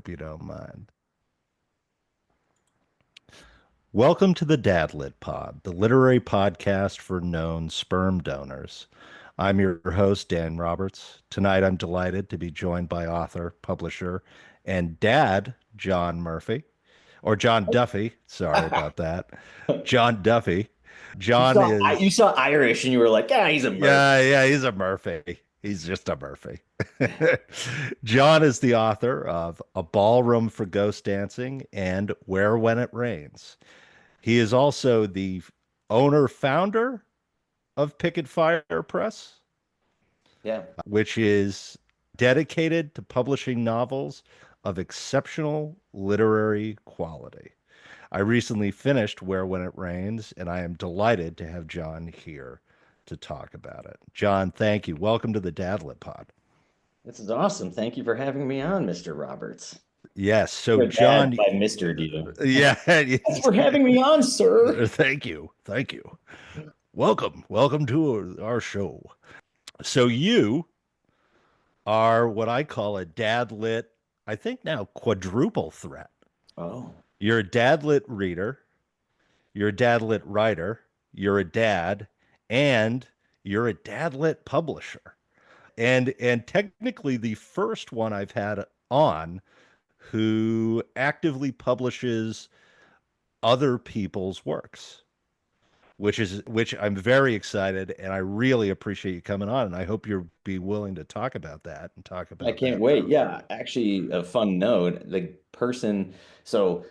hope you don't mind. Welcome to the Dadlit Pod, the literary podcast for known sperm donors. I'm your host, Dan Roberts. Tonight, I'm delighted to be joined by author, publisher, and dad, John Murphy, or John Duffy. Sorry about that. John Duffy. You John saw is, you saw Irish and you were like, yeah, he's a Murphy. yeah, he's a Murphy. He's just a Murphy. John is the author of A Ballroom for Ghost Dancing and Where When It Rains. He is also the owner founder of Picket Fire Press, Yeah. which is dedicated to publishing novels of exceptional literary quality. I recently finished Where When It Rains, and I am delighted to have John here to talk about it. John, thank you. Welcome to the Dadlet Pod. This is awesome. Thank you for having me on, Mr. Roberts. Yes, so Your dad John, by Mr. you. yeah, Thanks for having me on, sir. thank you. Thank you. Welcome to our show. So you are what I call a dad lit, I think now quadruple threat. Oh, You're a dad lit reader, you're a dad lit writer, you're a dad, and you're a dad lit publisher. And technically the first one I've had on who actively publishes other people's works, which I'm very excited and I really appreciate you coming on and I hope you'll be willing to talk about that and talk I about can't that wait. process. Yeah, actually, a fun note. So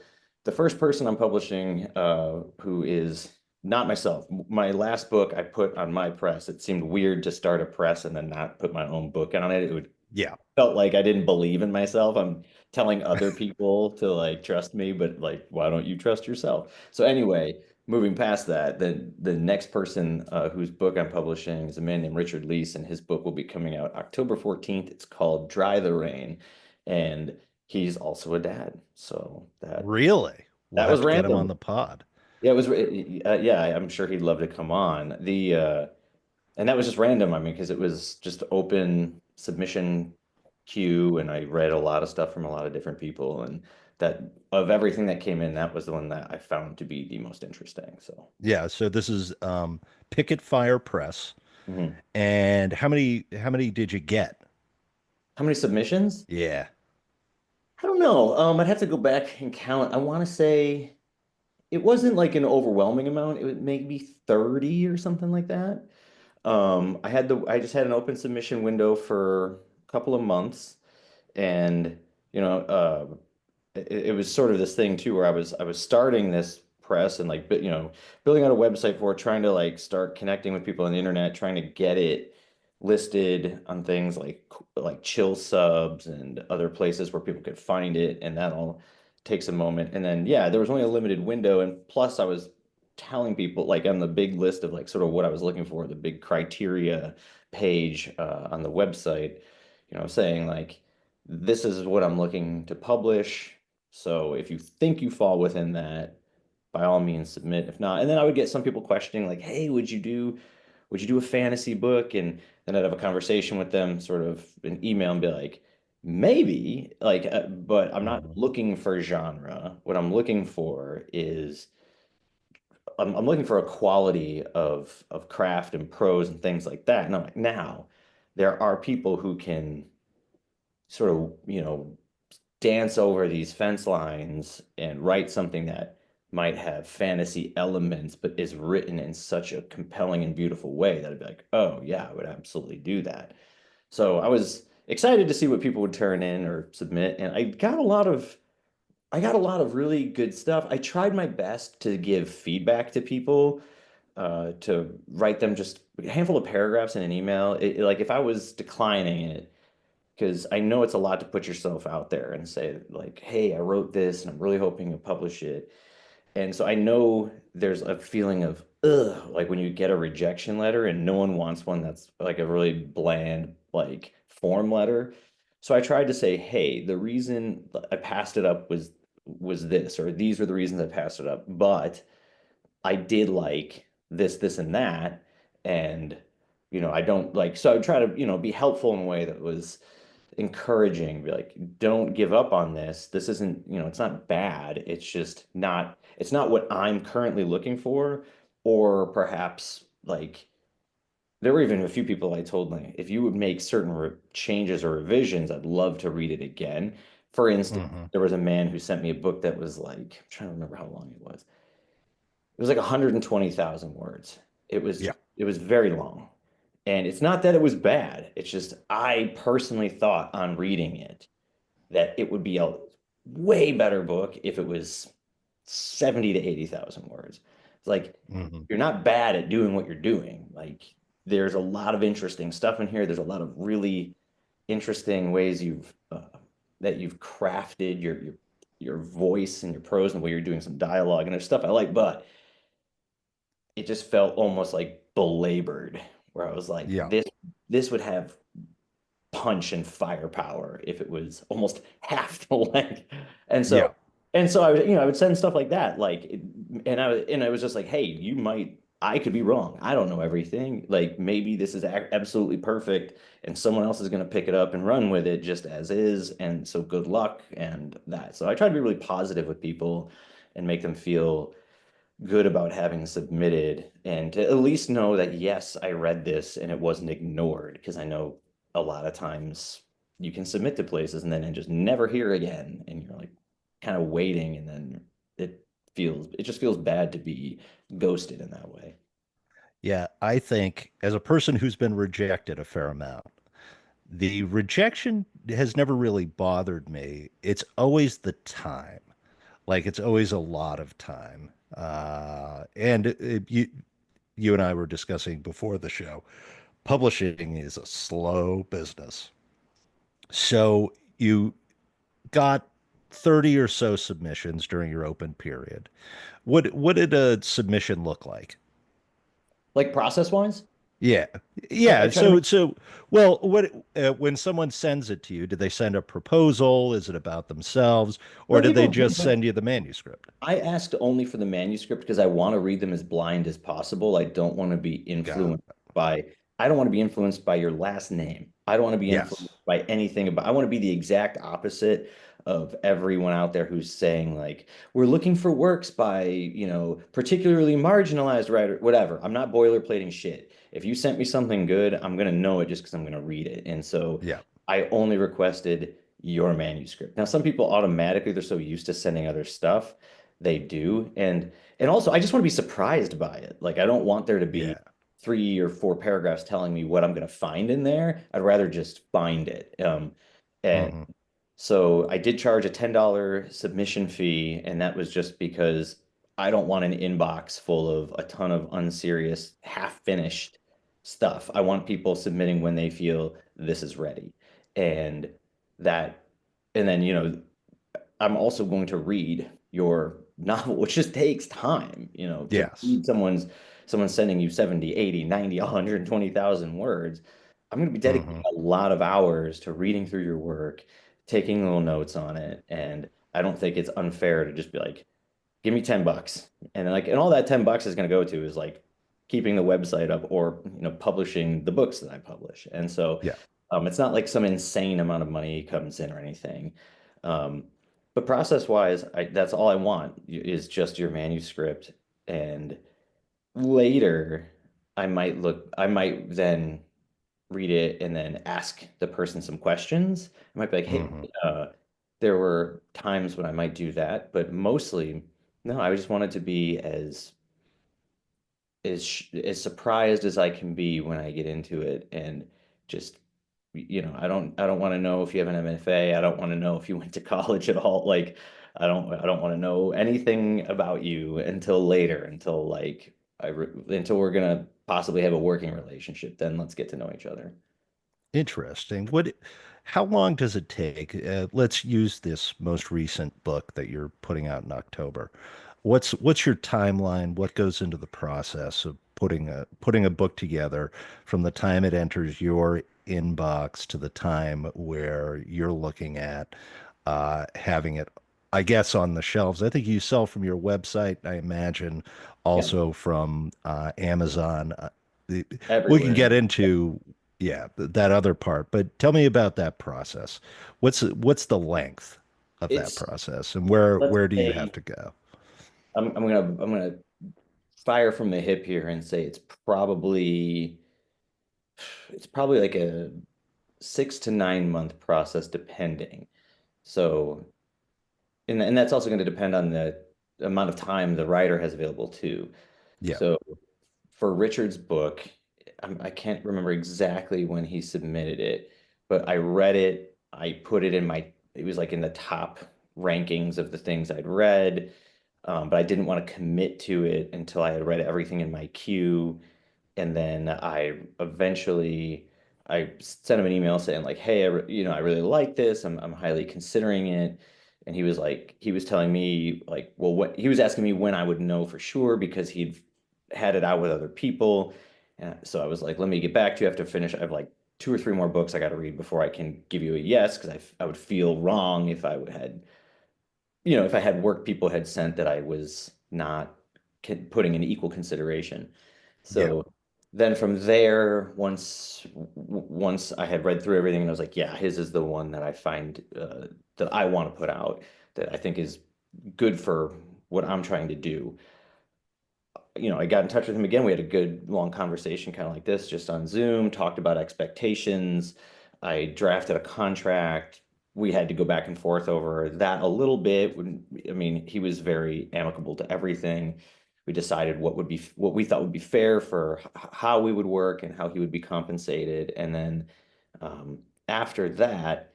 the first person I'm publishing, who is not myself. My last book I put on my press. It seemed weird to start a press and then not put my own book on it. It would Yeah. felt like I didn't believe in myself. I'm telling other people to like trust me, but like, why don't you trust yourself? So anyway, moving past that, the next person whose book I'm publishing is a man named Richard Leese, and his book will be coming out October 14th. It's called Dry the Rain, and he's also a dad. So Really? We'll that have was to get him on random. the pod. Yeah, it was. Yeah, I'm sure he'd love to come on. And that was just random. I mean, because it was just open submission queue, and I read a lot of stuff from a lot of different people, and that of everything that came in, that was the one that I found to be the most interesting. So, Yeah, so this is Picket Fire Press. mhm. And how many did you get? How many submissions? Yeah. I don't know. I'd have to go back and count. I want to say it wasn't like an overwhelming amount. It was maybe 30 or something like that. I just had an open submission window for a couple of months, and you know, it was sort of this thing too where I was starting this press and like building out a website for it, trying to like start connecting with people on the internet, trying to get it listed on things like chill subs and other places where people could find it, and that all takes a moment. And then yeah, there was only a limited window, and plus I was telling people like on the big list of like sort of what I was looking for, the big criteria page on the website, saying like this is what I'm looking to publish. So if you think you fall within that, by all means submit. If not, and then I would get some people questioning like, "Hey, would you do a fantasy book?" And then I'd have a conversation with them, sort of an email, and be like, "Maybe," like, but I'm not Mhm. looking for genre. What I'm looking for is I'm looking for a quality of craft and prose and things like that. And I'm like, now there are people who can sort of, dance over these fence lines and write something that might have fantasy elements, but is written in such a compelling and beautiful way that I'd be like, oh yeah, I would absolutely do that. So I was excited to see what people would turn in or submit, and I got a lot of really good stuff. I tried my best to give feedback to people, to write them just a handful of paragraphs in an email. Like if I was declining it, because I know it's a lot to put yourself out there and say like, "Hey, I wrote this, and I'm really hoping to publish it." And so I know there's a feeling of ugh, like when you get a rejection letter, and no one wants one that's like a really bland like form letter. So I tried to say, "Hey, the reason I passed it up was this, or these were the reasons I passed it up, but I did like this, and that, and I don't like." So I would try to be helpful in a way that was encouraging, be like, don't give up on this. This isn't, it's not bad. It's not what I'm currently looking for. Or perhaps like there were even a few people I told like, if you would make certain re changes or revisions, I'd love to read it again. For instance, Hmm. there was a man who sent me a book that was like, I'm trying to remember how long it was. It was like 120,000 words. Yeah. It was very long. And it's not that it was bad. It's just I personally thought on reading it that it would be a way better book if it was 70 to 80,000 words. It's like Hmm. you're not bad at doing what you're doing. Like there's a lot of interesting stuff in here. There's a lot of really interesting ways that you've crafted your voice and your prose and the way you're doing some dialogue. And there's stuff I like, but it just felt almost like belabored, where I was like, Yeah. this would have punch and firepower if it was almost half the length. And so Yeah. I was, I would send stuff like that, and I was just like, hey, I could be wrong. I don't know everything. Like maybe this is absolutely perfect, and someone else is going to pick it up and run with it just as is. And so good luck and that. So I try to be really positive with people and make them feel good about having submitted and to at least know that yes, I read this and it wasn't ignored because I know a lot of times you can submit to places and then just never hear again and you're like kind of waiting and then it just feels bad to be ghosted in that way. Yeah. I think as a person who's been rejected a fair amount, the rejection has never really bothered me. It's always the time. Like it's always a lot of time. You and I were discussing before the show, publishing is a slow business. So you got 30 or so submissions during your open period. What did a submission look like? Like process wise, Yeah. I Yeah. try to make Well, when someone sends it to you, do they send a proposal? Is it about themselves, or some did they people just send you the manuscript? I asked only for the manuscript because I want to read them as blind as possible. I don't want to be Got influenced it. by, I don't want to be influenced by your last name. I don't want to be Yes. influenced by anything about, I want to be the exact opposite of everyone out there who's saying like, we're looking for works by, particularly marginalized writer, whatever. I'm not boilerplating shit. If you sent me something good, I'm going to know it just because I'm going to read it. And so Yeah. I only requested your manuscript. Now, some people automatically, they're so used to sending other stuff they do. And also I just want to be surprised by it. Like I don't want there to be Yeah. 3 or 4 paragraphs telling me what I'm going to find in there. I'd rather just find it. And Hmm. so I did charge a $10 submission fee, and that was just because I don't want an inbox full of a ton of unserious, half-finished stuff. I want people submitting when they feel this is ready. And that, and then, I'm also going to read your novel, which just takes time, to Yes. read someone's sending you 70, 80, 90, 120,000 words. I'm going to be dedicating Hmm. a lot of hours to reading through your work, taking little notes on it, and I don't think it's unfair to just be like, give me $10. And all that $10 is going to go to is like keeping the website up or, publishing the books that I publish. And so Yeah. it's not like some insane amount of money comes in or anything. Um, but process wise, that's all I want is just your manuscript. And later, I might then read it and then ask the person some questions. I might be like, hey, Hmm. there were times when I might do that, but mostly, no, I just wanted to be as surprised as I can be when I get into it and just I don't want to know if you have an MFA. I don't want to know if you went to college at all. Like I don't want to know anything about you until later, until like until we're gonna possibly have a working relationship. Then let's get to know each other. Interesting. How long does it take? Let's use this most recent book that you're putting out in October. What's your timeline? What goes into the process of putting a book together from the time it enters your inbox to the time where you're looking at having it, I guess, on the shelves? I think you sell from your website, I imagine, Yeah, also from Amazon. We can everywhere. get into. Yeah, that other part. But tell me about that process. What's the length of that It's process, and let's where do you have say to go? I'm gonna fire from the hip here and say it's probably like a 6 to 9 month process depending. So and that's also going to depend on the amount of time the writer has available too. Yeah. So for Richard's book, I can't remember exactly when he submitted it, but I read it. I put it in it was like in the top rankings of the things I'd read, but I didn't want to commit to it until I had read everything in my queue. And then I sent him an email saying like, hey, I really like this. I'm highly considering it. And he was telling me like, well, what he was asking me when I would know for sure because he'd had it out with other people. And so I was like, let me get back to you. I have to finish. I have like 2 or 3 more books I got to read before I can give you a yes because I would feel wrong if I had if I had work people had sent that I was not putting in equal consideration. Yeah. So then from there, once I had read through everything, and I was like, yeah, his is the one that I find that I want to put out that I think is good for what I'm trying to do. I got in touch with him again. We had a good long conversation, kind of like this, just on Zoom, talked about expectations. I drafted a contract. We had to go back and forth over that a little bit. I mean, he was very amicable to everything. We decided what we thought would be fair for how we would work and how he would be compensated. And then after that,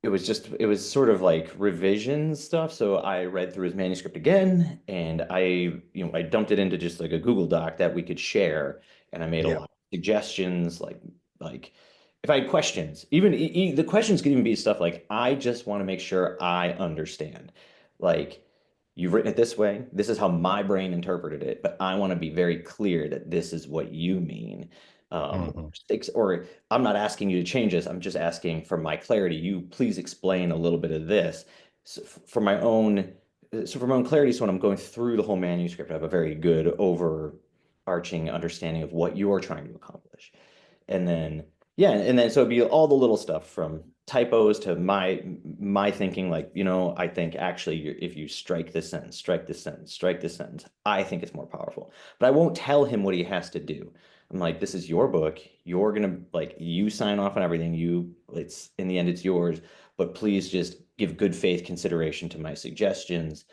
it was sort of like revision stuff. So I read through his manuscript again and I dumped it into just like a Google Doc that we could share. And I made a Yeah. lot of suggestions like if I had questions, even the questions could even be stuff like, I just want to make sure I understand. Like, you've written it this way. This is how my brain interpreted it, but I want to be very clear that this is what you mean. Hmm. Or I'm not asking you to change this. I'm just asking for my clarity. You please explain a little bit of this. So for my own clarity, so when I'm going through the whole manuscript, I have a very good overarching understanding of what you're trying to accomplish. And then yeah, and then so it'd be all the little stuff from typos to my thinking, like, I think actually if you strike this sentence, strike this sentence, strike this sentence, I think it's more powerful. But I won't tell him what he has to do. I'm like, this is your book. You're gonna like you sign off on everything. It's in the end, it's yours. But please just give good faith consideration to my suggestions.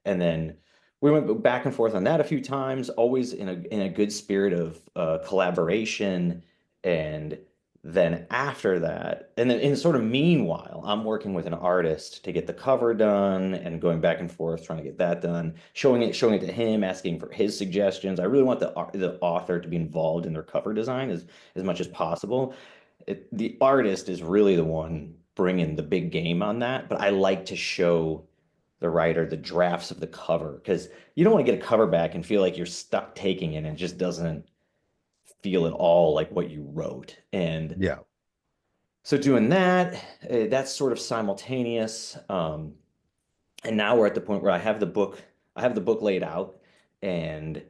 And then we went back and forth on that a few times, always in a good spirit of collaboration. And then after that, and then in sort of meanwhile, I'm working with an artist to get the cover done and going back and forth trying to get that done, showing it to him, asking for his suggestions. I really want the author to be involved in their cover design as much as possible. The artist is really the one bringing the big game on that, but I like to show the writer the drafts of the cover because you don't want to get a cover back and feel like you're stuck taking it and it just doesn't feel at all like what you wrote. And Yeah. so doing that, that's sort of simultaneous. And now we're at the point where I have the book laid out and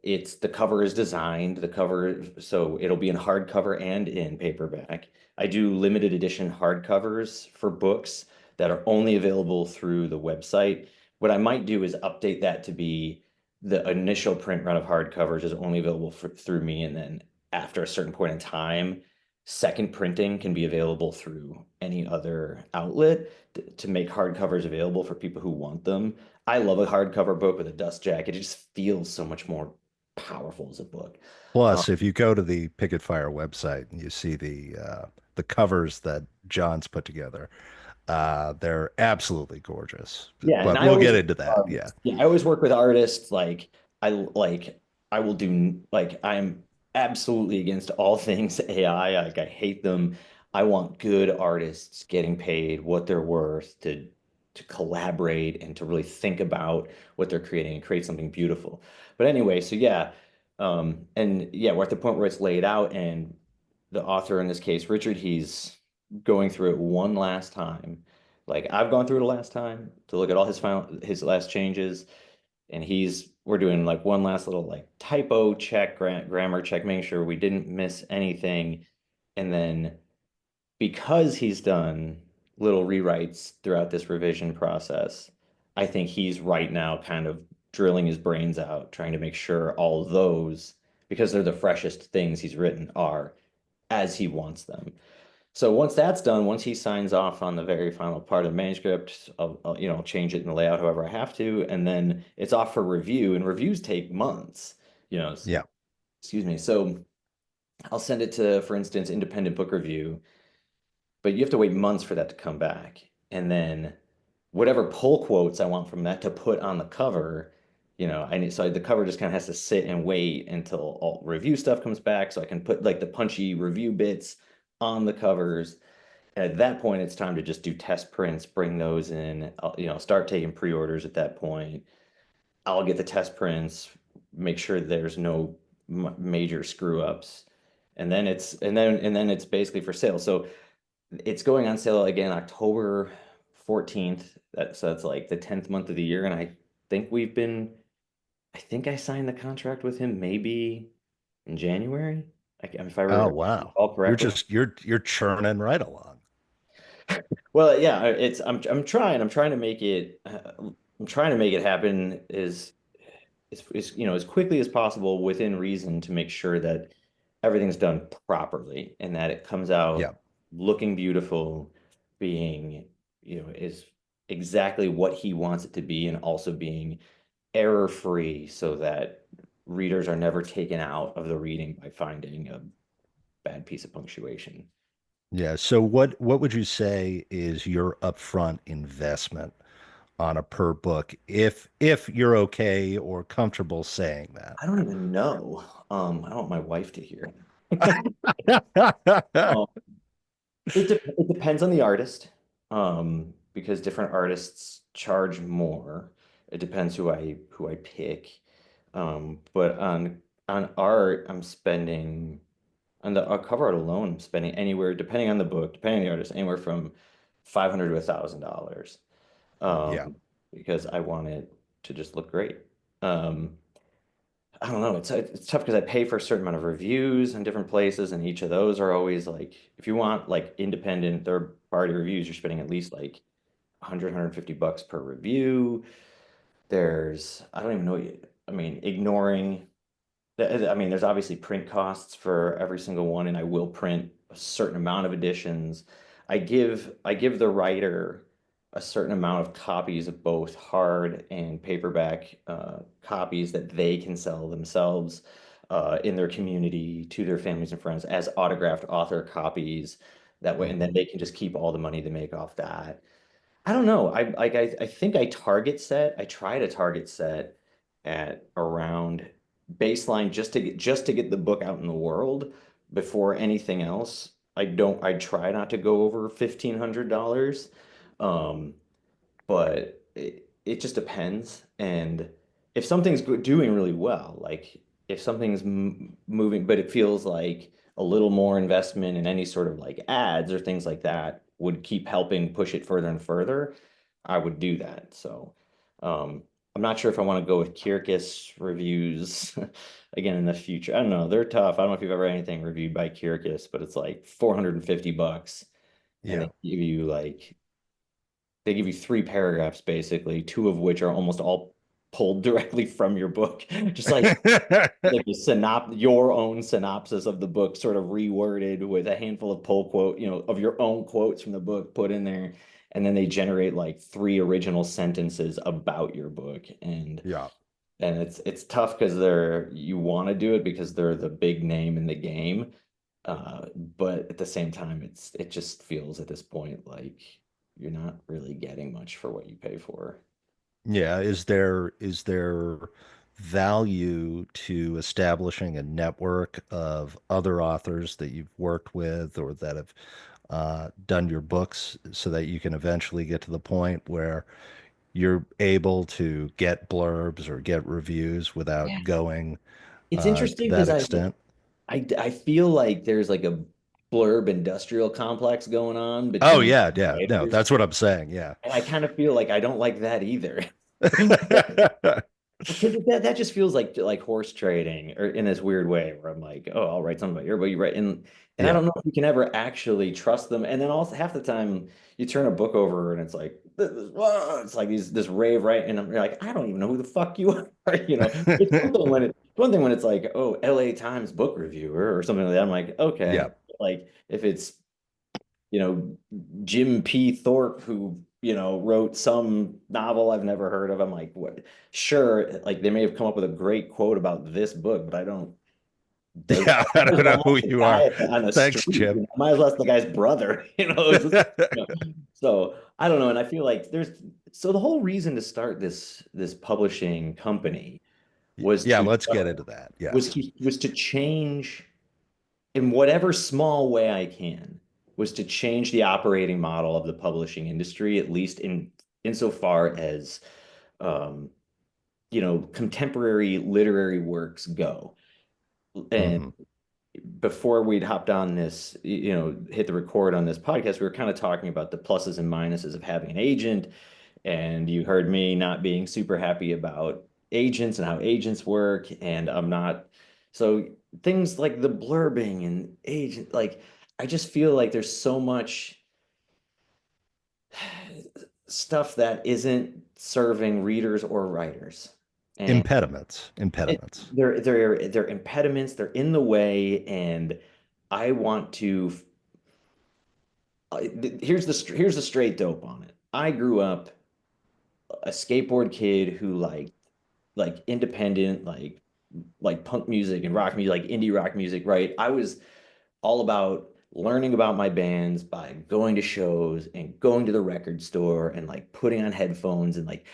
it's the cover is designed, the cover, so it'll be in hardcover and in paperback. I do limited edition hardcovers for books that are only available through the website. What I might do is update that to be the initial print run of hardcovers is only available through me, and then after a certain point in time, second printing can be available through any other outlet to make hardcovers available for people who want them. I love a hardcover book with a dust jacket. It just feels so much more powerful as a book. Plus, if you go to the Picket Fire website and you see the covers that John's put together, they're absolutely gorgeous. Yeah, and But I we'll always get work into with that. Yeah. artists. Yeah, I always work with artists. I will do I'm absolutely against all things AI. Like I hate them. I want good artists getting paid what they're worth to collaborate and to really think about what they're creating and create something beautiful. But anyway, so yeah, and yeah, we're at the point where it's laid out, and the author in this case, Richard, he's going through it one last time. Like I've gone through it a last time to look at all his last changes, and we're doing like one last little like typo check, grammar check, making sure we didn't miss anything. And then because he's done little rewrites throughout this revision process, I think he's right now kind of drilling his brains out, trying to make sure all of those, because they're the freshest things he's written, are as he wants them. So once that's done, once he signs off on the very final part of the manuscript, I'll change it in the layout however I have to, and then it's off for review, and reviews take months, you know, Yeah. excuse me. So I'll send it to, for instance, independent book review, but you have to wait months for that to come back. And then whatever pull quotes I want from that to put on the cover, so the cover just kind of has to sit and wait until all review stuff comes back so I can put like the punchy review bits on the covers. And at that point, it's time to just do test prints, bring those in, start taking pre-orders at that point. I'll get the test prints, make sure there's no major screw ups. And then it's basically for sale. So it's going on sale again October 14th. So that's like the 10th month of the year. And think we've been, I think I signed the contract with him maybe in January, if I Oh, wow. recall You're correctly. just you're churning right along. Well, yeah, I'm trying. I'm trying to make it happen as quickly as possible within reason to make sure that everything's done properly and that it comes Yeah. out looking beautiful, being, is exactly what he wants it to be, and also being error free so that readers are never taken out of the reading by finding a bad piece of punctuation. Yeah. So what would you say is your upfront investment on a per book if you're okay or comfortable saying that? I don't even know. I don't want my wife to hear. Um, it depends on the artist, because different artists charge more. It depends who I pick. But on art, I'm spending on the cover art alone, I'm spending anywhere, depending on the book, depending on the artist, anywhere from 500 to $1,000. Yeah. Because I want it to just look great. Um, I don't know. It's tough because I pay for a certain amount of reviews in different places, and each of those are always like, if you want like independent third party reviews, you're spending at least like 100, $150 per review. I don't even know. I mean, ignoring I mean, there's obviously print costs for every single one, and I will print a certain amount of editions. I give the writer a certain amount of copies of both hard and paperback copies that they can sell themselves in their community to their families and friends as autographed author copies. That way, and then Mhm. they can just keep all the money they make off that. I don't know. I think I try to target set at around baseline just to get the book out in the world before anything else. I try not to go over $1,500. Um, but it just depends. And if something's doing really well, like if something's moving, but it feels like a little more investment in any sort of like ads or things like that would keep helping push it further and further, I would do that. So, I'm not sure if I want to go with Kierkegaard's reviews again in the future. I don't know. They're tough. I don't know if you've ever had anything reviewed by Kierkegaard, but it's like $450, and Yeah. they give you three paragraphs basically, two of which are almost all pulled directly from your book. Just like your own synopsis of the book, sort of reworded with a handful of pull quote, of your own quotes from the book put in there. And then they generate like three original sentences about your book. Yeah. And it's tough because you want to do it because they're the big name in the game. But at the same time, it just feels at this point like you're not really getting much for what you pay for. Yeah. Is there value to establishing a network of other authors that you've worked with or that have done your books so that you can eventually get to the point where you're able to get blurbs or get reviews Yeah. without going It's to interesting that because extent? I feel like there's like a blurb industrial complex going on Oh between yeah, yeah. No, writers, that's what I'm saying. Yeah. and I kind of feel like I don't like that either. because that just feels like horse trading or in this weird way where I'm like, oh, I'll write something about your book, you write and I Yeah. don't know if you can ever actually trust them. And then also half the time you turn a book over and it's like whoa, it's like this rave, right? And you're like, I don't even know who the fuck you are, you know. It's one thing when it's like, oh, LA Times book reviewer or something like that. I'm like, Yeah. okay. Like if it's Jim P. Thorpe, who, wrote some novel I've never heard of. I'm like, what? Sure, like they may have come up with a great quote about this book, but I don't. Does Yeah. I might as don't know well who ask the you guy are. on the Thanks, street. Chip. Might as well ask the guy's brother. So I don't know, and I feel like the whole reason to start this publishing company was Yeah, to let's get uh, into that. Yes. was to change in whatever small way I can, was to change the operating model of the publishing industry, at least insofar as um, contemporary literary works go. And Hmm. before we'd hopped on this, hit the record on this podcast, we were kind of talking about the pluses and minuses of having an agent. And you heard me not being super happy about agents and how agents work. And I'm not, so things like the blurbing and agent, like, I just feel like there's so much stuff that isn't serving readers or writers. And Impediments. Impediments. they're impediments, they're in the way, and I want to here's the straight dope on it. I grew up a skateboard kid who like independent like punk music and rock music, like indie rock music, right? I was all about learning about my bands by going to shows and going to the record store and like putting on headphones and like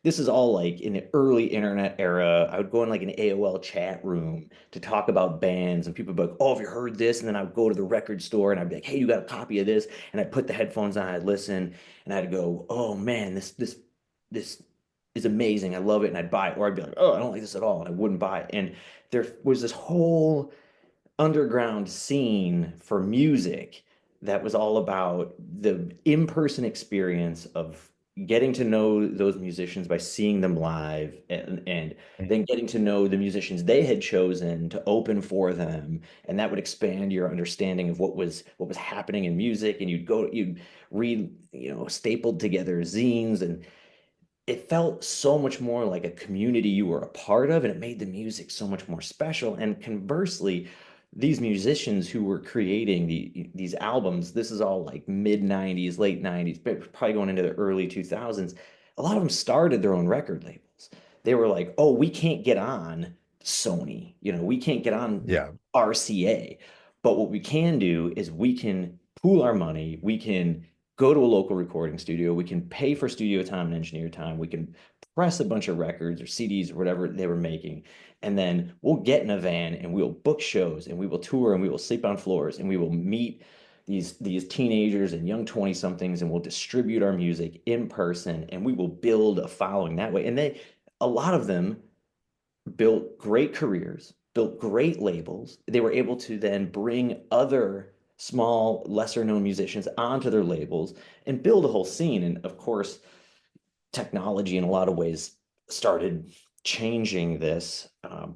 this is all like in the early internet era. I would go in like an AOL chat room to talk about bands and people would be like, oh, have you heard this? And then I would go to the record store and I'd be like, hey, you got a copy of this? And I'd put the headphones on, I'd listen and I'd go, oh man, this is amazing. I love it. And I'd buy it. Or I'd be like, oh, I don't like this at all. And I wouldn't buy it. And there was this whole underground scene for music that was all about the in-person experience of getting to know those musicians by seeing them live and then getting to know the musicians they had chosen to open for them, and that would expand your understanding of what was happening in music. And you'd read stapled together zines, and it felt so much more like a community you were a part of, and it made the music so much more special. And conversely, these musicians who were creating these albums, this is all like mid 90s, late 90s, but probably going into the early 2000s, a lot of them started their own record labels. They were like, oh, we can't get on Sony, we can't get on Yeah. RCA, but what we can do is we can pool our money, we can go to a local recording studio. We can pay for studio time and engineer time. We can press a bunch of records or CDs or whatever they were making. And then we'll get in a van and we'll book shows and we will tour and we will sleep on floors and we will meet these teenagers and young 20 somethings, and we'll distribute our music in person and we will build a following that way. And a lot of them built great careers, built great labels. They were able to then bring other small, lesser known musicians onto their labels and build a whole scene. And of course, technology in a lot of ways started changing this.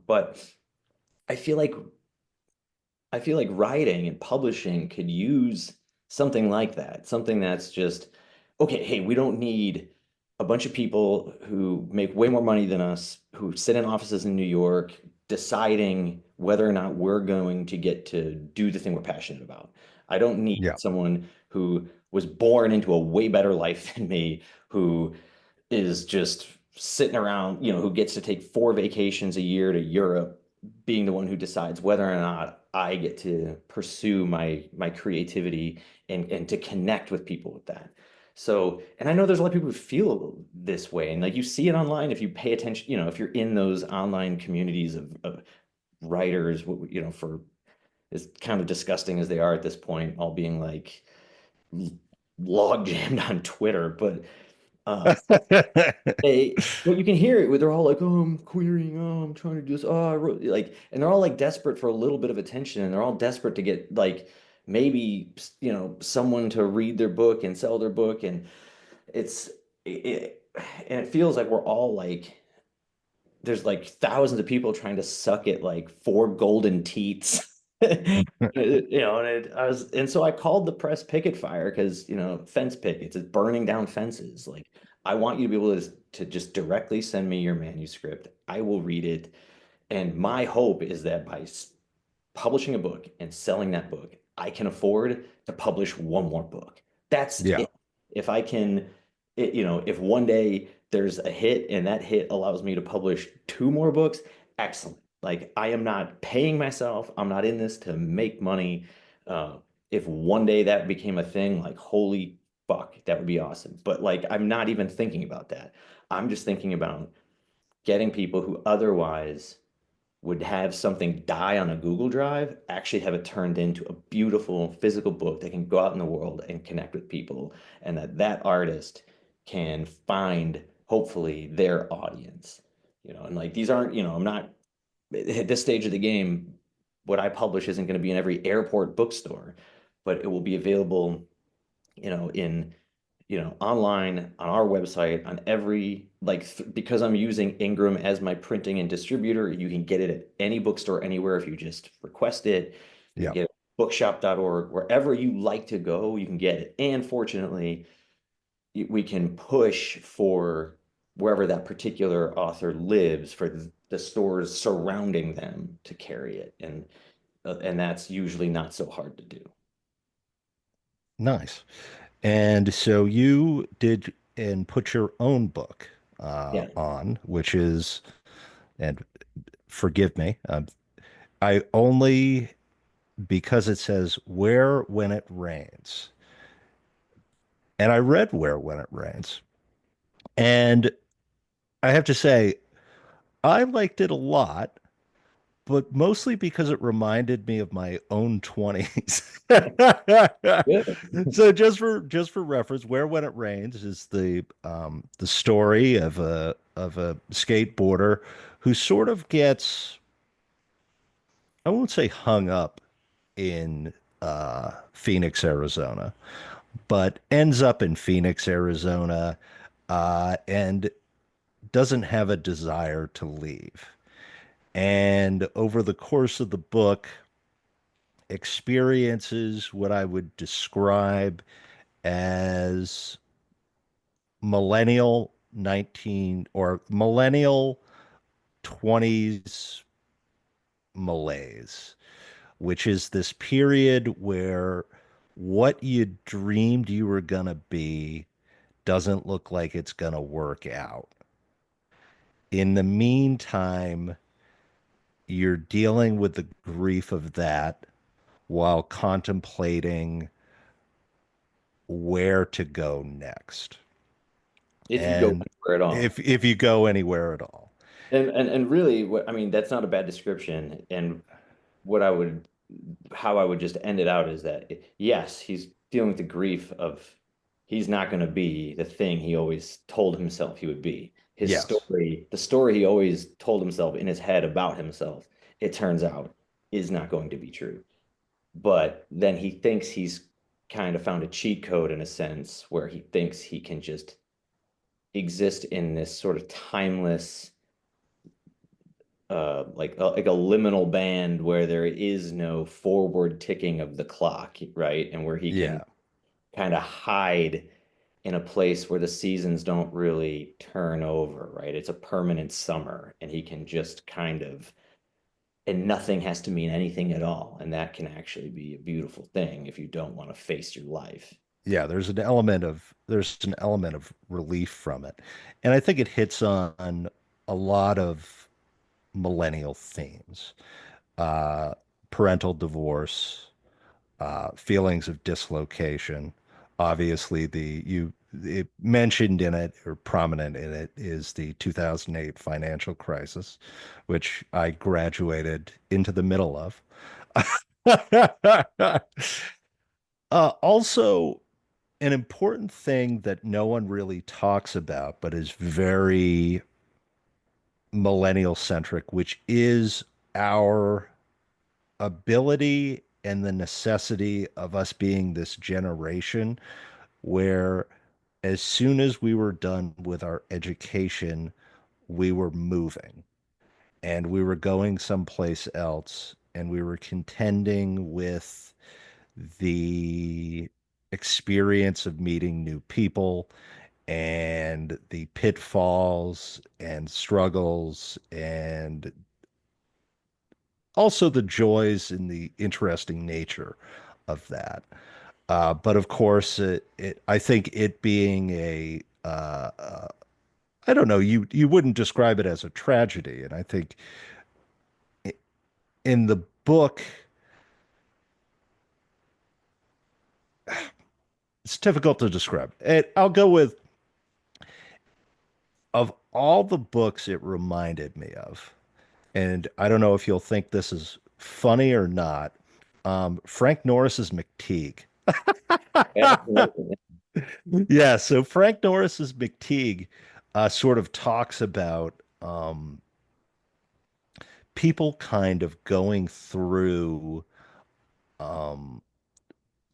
But I feel like writing and publishing could use something like that, something that's just, okay, hey, we don't need a bunch of people who make way more money than us, who sit in offices in New York, deciding whether or not we're going to get to do the thing we're passionate about. I don't need Yeah. someone who was born into a way better life than me, who is just sitting around, who gets to take 4 vacations a year to Europe, being the one who decides whether or not I get to pursue my creativity and to connect with people with that. So, and I know there's a lot of people who feel this way, and like you see it online if you pay attention, if you're in those online communities of writers, for as kind of disgusting as they are at this point, all being like log jammed on Twitter, but uh, but you can hear it where they're all like, oh, I'm querying, oh, I'm trying to do this, oh, I wrote like, and they're all like desperate for a little bit of attention, and they're all desperate to get like maybe someone to read their book and sell their book, and it's it, and it feels like we're all like there's like thousands of people trying to suck at like four golden teats. And so I called the press picket fire because, fence pickets, it's burning down fences. Like, I want you to be able to just directly send me your manuscript. I will read it. And my hope is that by publishing a book and selling that book, I can afford to publish one more book. That's Yeah. it. If I can, if one day there's a hit and that hit allows me to publish two more books, excellent. Like, I am not paying myself. I'm not in this to make money. Uh, if one day that became a thing, like, holy fuck, that would be awesome. But like, I'm not even thinking about that. I'm just thinking about getting people who otherwise would have something die on a Google Drive, actually have it turned into a beautiful physical book that can go out in the world and connect with people, and that artist can find hopefully their audience. And like, these aren't, I'm not at this stage of the game, what I publish isn't going to be in every airport bookstore, but it will be available, in online on our website, on every like because I'm using Ingram as my printing and distributor, you can get it at any bookstore anywhere if you just request it. You can Yeah. get it at bookshop.org, wherever you like to go, you can get it. And fortunately, we can push for wherever that particular author lives for the stores surrounding them to carry it. And that's usually not so hard to do. Nice. And so you did and put your own book Yeah. on, which is, and forgive me, I only, because it says where when it rains. And I read Where When It Rains. And I have to say, I liked it a lot, but mostly because it reminded me of my own 20s. Yeah. So just for reference, Where When It Rains is the story of a skateboarder who sort of gets, I won't say hung up in Phoenix, Arizona, but ends up in Phoenix, Arizona, and doesn't have a desire to leave. And over the course of the book, experiences what I would describe as millennial 19 or millennial 20s malaise, which is this period where what you dreamed you were going to be doesn't look like it's going to work out. In the meantime, you're dealing with the grief of that while contemplating where to go next. If you go And anywhere at all. if you go anywhere at all. And really, what I mean, that's not a bad description. And what I would, how I would just end it out is that yes, he's dealing with the grief of he's not going to be the thing he always told himself he would be. His Yes. story, the story he always told himself in his head about himself, it turns out is not going to be true. But then he thinks he's kind of found a cheat code in a sense where he thinks he can just exist in this sort of timeless like a liminal band where there is no forward ticking of the clock, right? And where he can Yeah. kind of hide in a place where the seasons don't really turn over, right? It's a permanent summer and he can just kind of, and nothing has to mean anything at all. And that can actually be a beautiful thing if you don't want to face your life. Yeah, there's an element of relief from it. And I think it hits on a lot of millennial themes. Uh Parental divorce, feelings of dislocation. Obviously, the you it mentioned in it or prominent in it is the 2008 financial crisis, which I graduated into the middle of. Also, an important thing that no one really talks about, but is very millennial centric, which is our ability and the necessity of us being this generation where as soon as we were done with our education, we were moving. and we were going someplace else, and we were contending with the experience of meeting new people and the pitfalls and struggles and also the joys and the interesting nature of that. But of course, I think it being I don't know, you wouldn't describe it as a tragedy, and I think in the book, it's difficult to describe. I'll go with of all the books it reminded me of, and I don't know if you'll think this is funny or not. Frank Norris's McTeague. Absolutely. Yeah, so Frank Norris's McTeague sort of talks about people kind of going through um,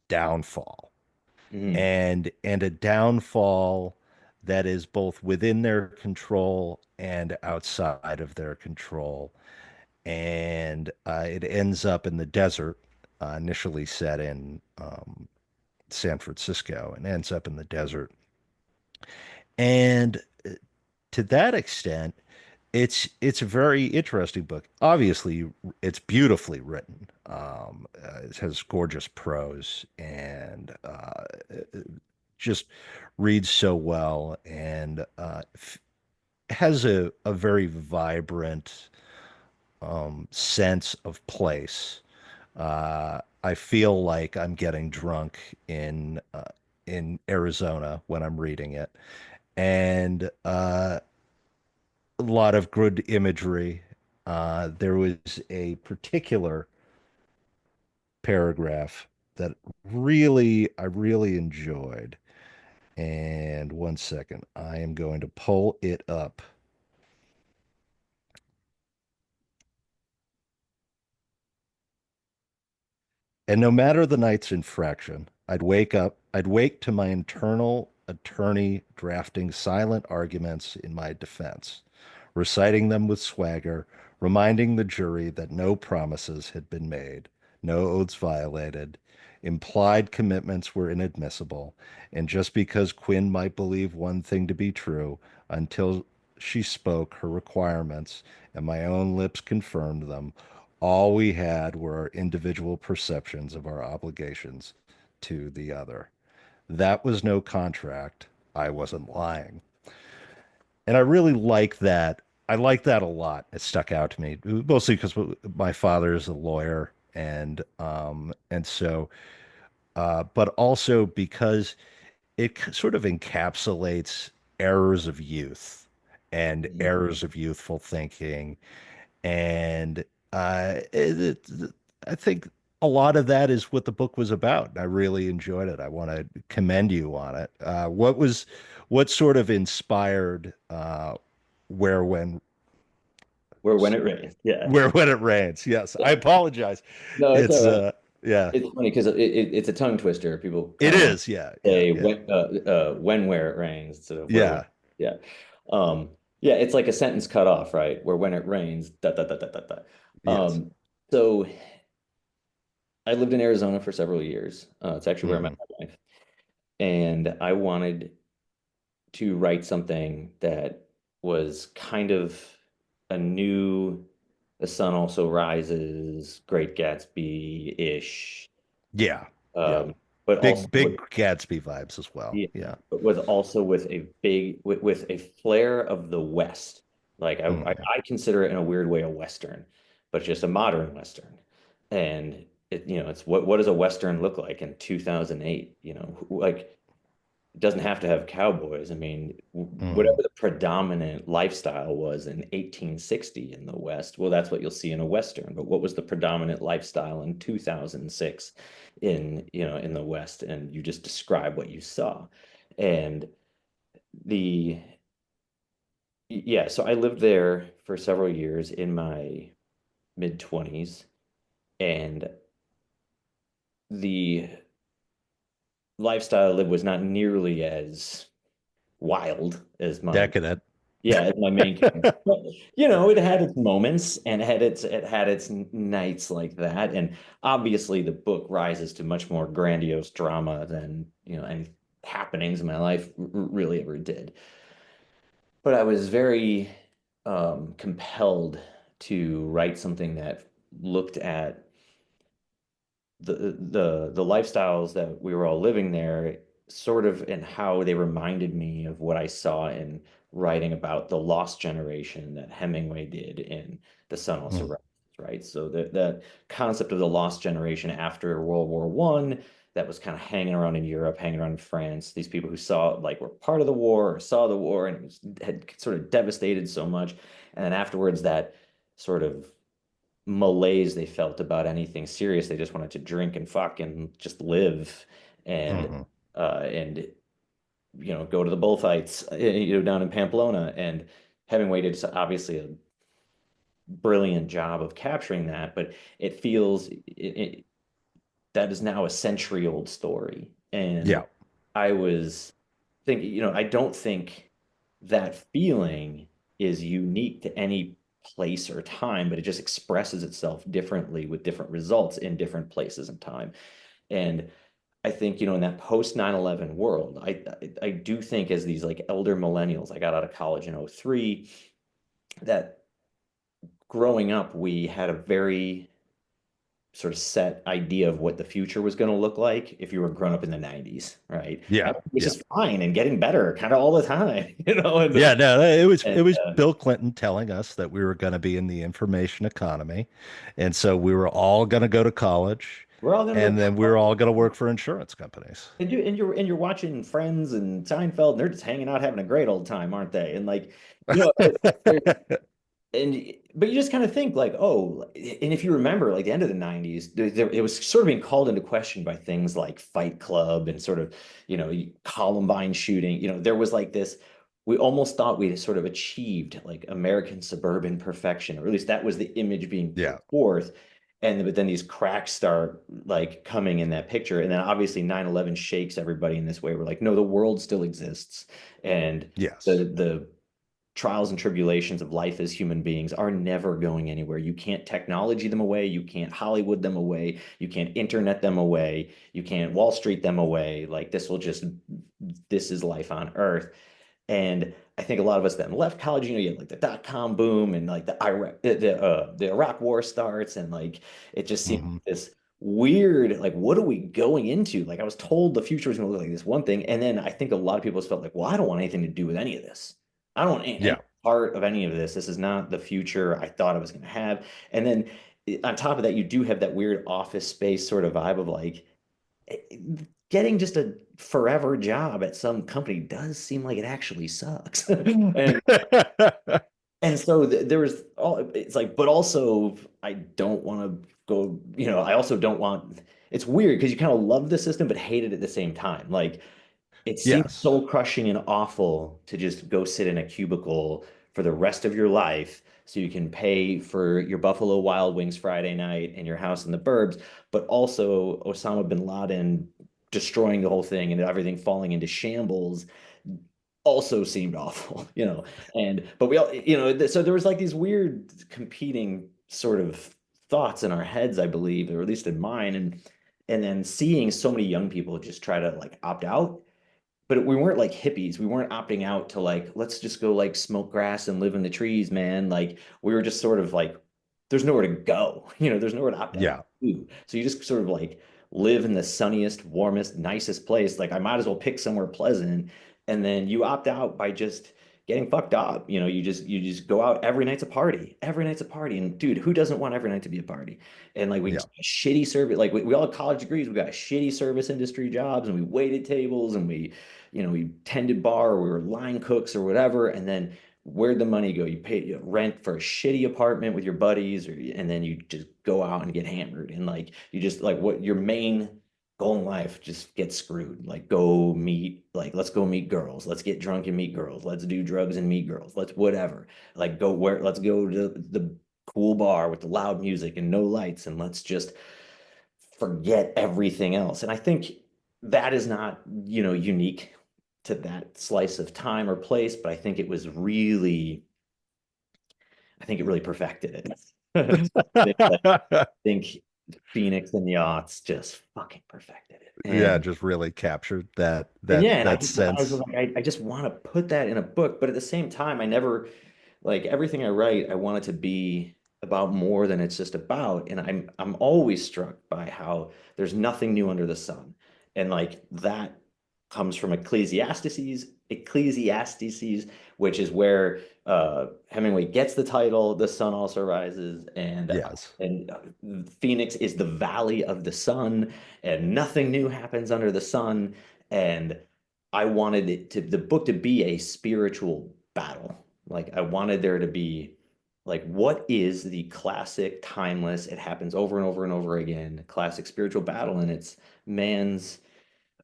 downfall Mhm. and a downfall that is both within their control and outside of their control. And it ends up in the desert, initially set in San Francisco, and ends up in the desert. And to that extent, it's a very interesting book. Obviously, it's beautifully written. It has gorgeous prose and it just reads so well and has a very vibrant sense of place. I feel like I'm getting drunk in Arizona when I'm reading it, and a lot of good imagery. There was a particular paragraph that I really enjoyed. And one second, I am going to pull it up. And no matter the night's infraction, I'd wake to my internal attorney drafting silent arguments in my defense, reciting them with swagger, reminding the jury that no promises had been made, no oaths violated, implied commitments were inadmissible, and just because Quinn might believe one thing to be true until she spoke her requirements and my own lips confirmed them, all we had were our individual perceptions of our obligations to the other. That was no contract. I wasn't lying. And I really like that. I like that a lot. It stuck out to me, mostly because my father is a lawyer, and so, but also because it sort of encapsulates errors of youth and Mhm. errors of youthful thinking, and I think a lot of that is what the book was about. I really enjoyed it. I want to commend you on it. What sort of inspired where When it rains. Yeah. when it rains? Yes, I apologize. No, it's all It's right. yeah, It's funny because it's a tongue twister. People it kind of want is. Yeah, to yeah, say yeah, when where it rains instead of where when. yeah. Yeah. Yeah, it's like a sentence cut off, right? Where when it rains, da da da da da da. Yes. So I lived in Arizona for several years. It's actually where I met Hmm. my wife. And I wanted to write something that was kind of a new The Sun Also Rises, Great Gatsby-ish, Yeah, yeah. um, but also Big Gatsby vibes as well. yeah, Yeah. but was also with a with a flair of the West. Like Hmm. I consider it in a weird way a Western, but just a modern Western. And it's what does a Western look like in 2008? Like it doesn't have to have cowboys. I mean, whatever Hmm. the predominant lifestyle was in 1860 in the West, well, that's what you'll see in a Western. But what was the predominant lifestyle in 2006 in the West? And you just describe what you saw. And the yeah, so I lived there for several years in my mid 20s, and the lifestyle I lived was not nearly as wild as my Decadent. Yeah, it's my main character. But, you know, it had its moments and it had its nights like that. And obviously the book rises to much more grandiose drama than, you know, any happenings in my life really ever did. But I was very compelled to write something that looked at the lifestyles that we were all living there, sort of, and how they reminded me of what I saw in writing about the lost generation that Hemingway did in The Sun Also Mm, Rises, right? So the concept of the lost generation after World War One that was kind of hanging around in Europe, hanging around in France, these people who saw, like, were part of the war or saw the war, and it was, had sort of devastated so much. And then afterwards, that sort of malaise they felt about anything serious. They just wanted to drink and fuck and just live, and mhm. and you know, go to the bullfights, you know, down in Pamplona. And Hemingway did obviously a brilliant job of capturing that, but it feels that is now a century-old story. And Yeah, I was thinking, you know, I don't think that feeling is unique to any place or time, but it just expresses itself differently with different results in different places and time. And I think, you know, in that post 9/11 world, I do think, as these like elder millennials, I got out of college in '03, that growing up, we had a very sort of set idea of what the future was going to look like if you were grown up in the 90s, right? yeah, Which yeah. is fine and getting better kind of all the time, you know, Yeah, no, it and was Bill Clinton telling us that we were going to be in the information economy, and so we were all going to go to college, we're all going to go and then we were all going to work for insurance companies. and you're watching Friends and Seinfeld, and they're just hanging out having a great old time, aren't they? And like, you know, and but you just kind of think like, oh, and if you remember, like the end of the 90s, it was sort of being called into question by things like Fight Club and sort of, you know, Columbine shooting. You know, there was like this, we almost thought we'd sort of achieved like American suburban perfection, or at least that was the image being Yeah. put forth. And but then these cracks start like coming in that picture. And then obviously 9/11 shakes everybody in this way. We're like, no, the world still exists. And Yes. the trials and tribulations of life as human beings are never going anywhere. You can't technology them away. You can't Hollywood them away. You can't internet them away. You can't Wall Street them away. Like this is life on Earth. And I think a lot of us then left college, you know, you had like the dot-com boom and like the Iraq war starts, and like it just seemed Hmm. this weird, like, what are we going into? Like I was told the future was going to look like this one thing, and then I think a lot of people just felt like, well, I don't want anything to do with any of this. I don't want any Yeah. part of any of this. This is not the future I thought I was going to have. And then on top of that, you do have that weird office space sort of vibe of like, getting just a forever job at some company does seem like it actually sucks. And so there was all, it's like, but also I don't want to go, you know, I also don't want, it's weird because you kind of love the system but hate it at the same time. Like it seems Yes. soul crushing and awful to just go sit in a cubicle for the rest of your life so you can pay for your Buffalo Wild Wings Friday night and your house in the burbs, but also Osama bin Laden destroying the whole thing and everything falling into shambles also seemed awful, you know. And but we all, you know, so there was like these weird competing sort of thoughts in our heads, I believe, or at least in mine, and then seeing so many young people just try to like opt out, but we weren't like hippies. We weren't opting out to like, let's just go like smoke grass and live in the trees, man. Like we were just sort of like, there's nowhere to go, you know, there's nowhere to opt out Yeah. to. So you just sort of like live in the sunniest, warmest, nicest place. Like I might as well pick somewhere pleasant. And then you opt out by just getting fucked up. You know, you just go out every night's a party. Every night's a party. And dude, who doesn't want every night to be a party? And like we Yeah. get shitty service, like we all have college degrees, we got shitty service industry jobs, and we waited tables, and we, you know, we tended bar, or we were line cooks or whatever. And then where'd the money go? You pay, you rent for a shitty apartment with your buddies, or and then you just go out and get hammered. And like you just like what your main goal in life just get screwed. Like go meet, like let's go meet girls. Let's get drunk and meet girls. Let's do drugs and meet girls. Let's whatever. Like go where let's go to the cool bar with the loud music and no lights, and let's just forget everything else. And I think that is not, you know, unique to that slice of time or place, but I think it really perfected it. I think Phoenix and the Aughts just fucking perfected it. Yeah, just really captured And yeah, and that I was sense. like, I just want to put that in a book, but at the same time, I never like everything I write, I want it to be about more than it's just about. And I'm always struck by how there's nothing new under the sun. And like that comes from Ecclesiastes, which is where Hemingway gets the title, The Sun Also Rises, Yes. Phoenix is the valley of the sun, and nothing new happens under the sun. And I wanted the book to be a spiritual battle. Like I wanted there to be like what is the classic timeless, it happens over and over and over again, classic spiritual battle, and it's man's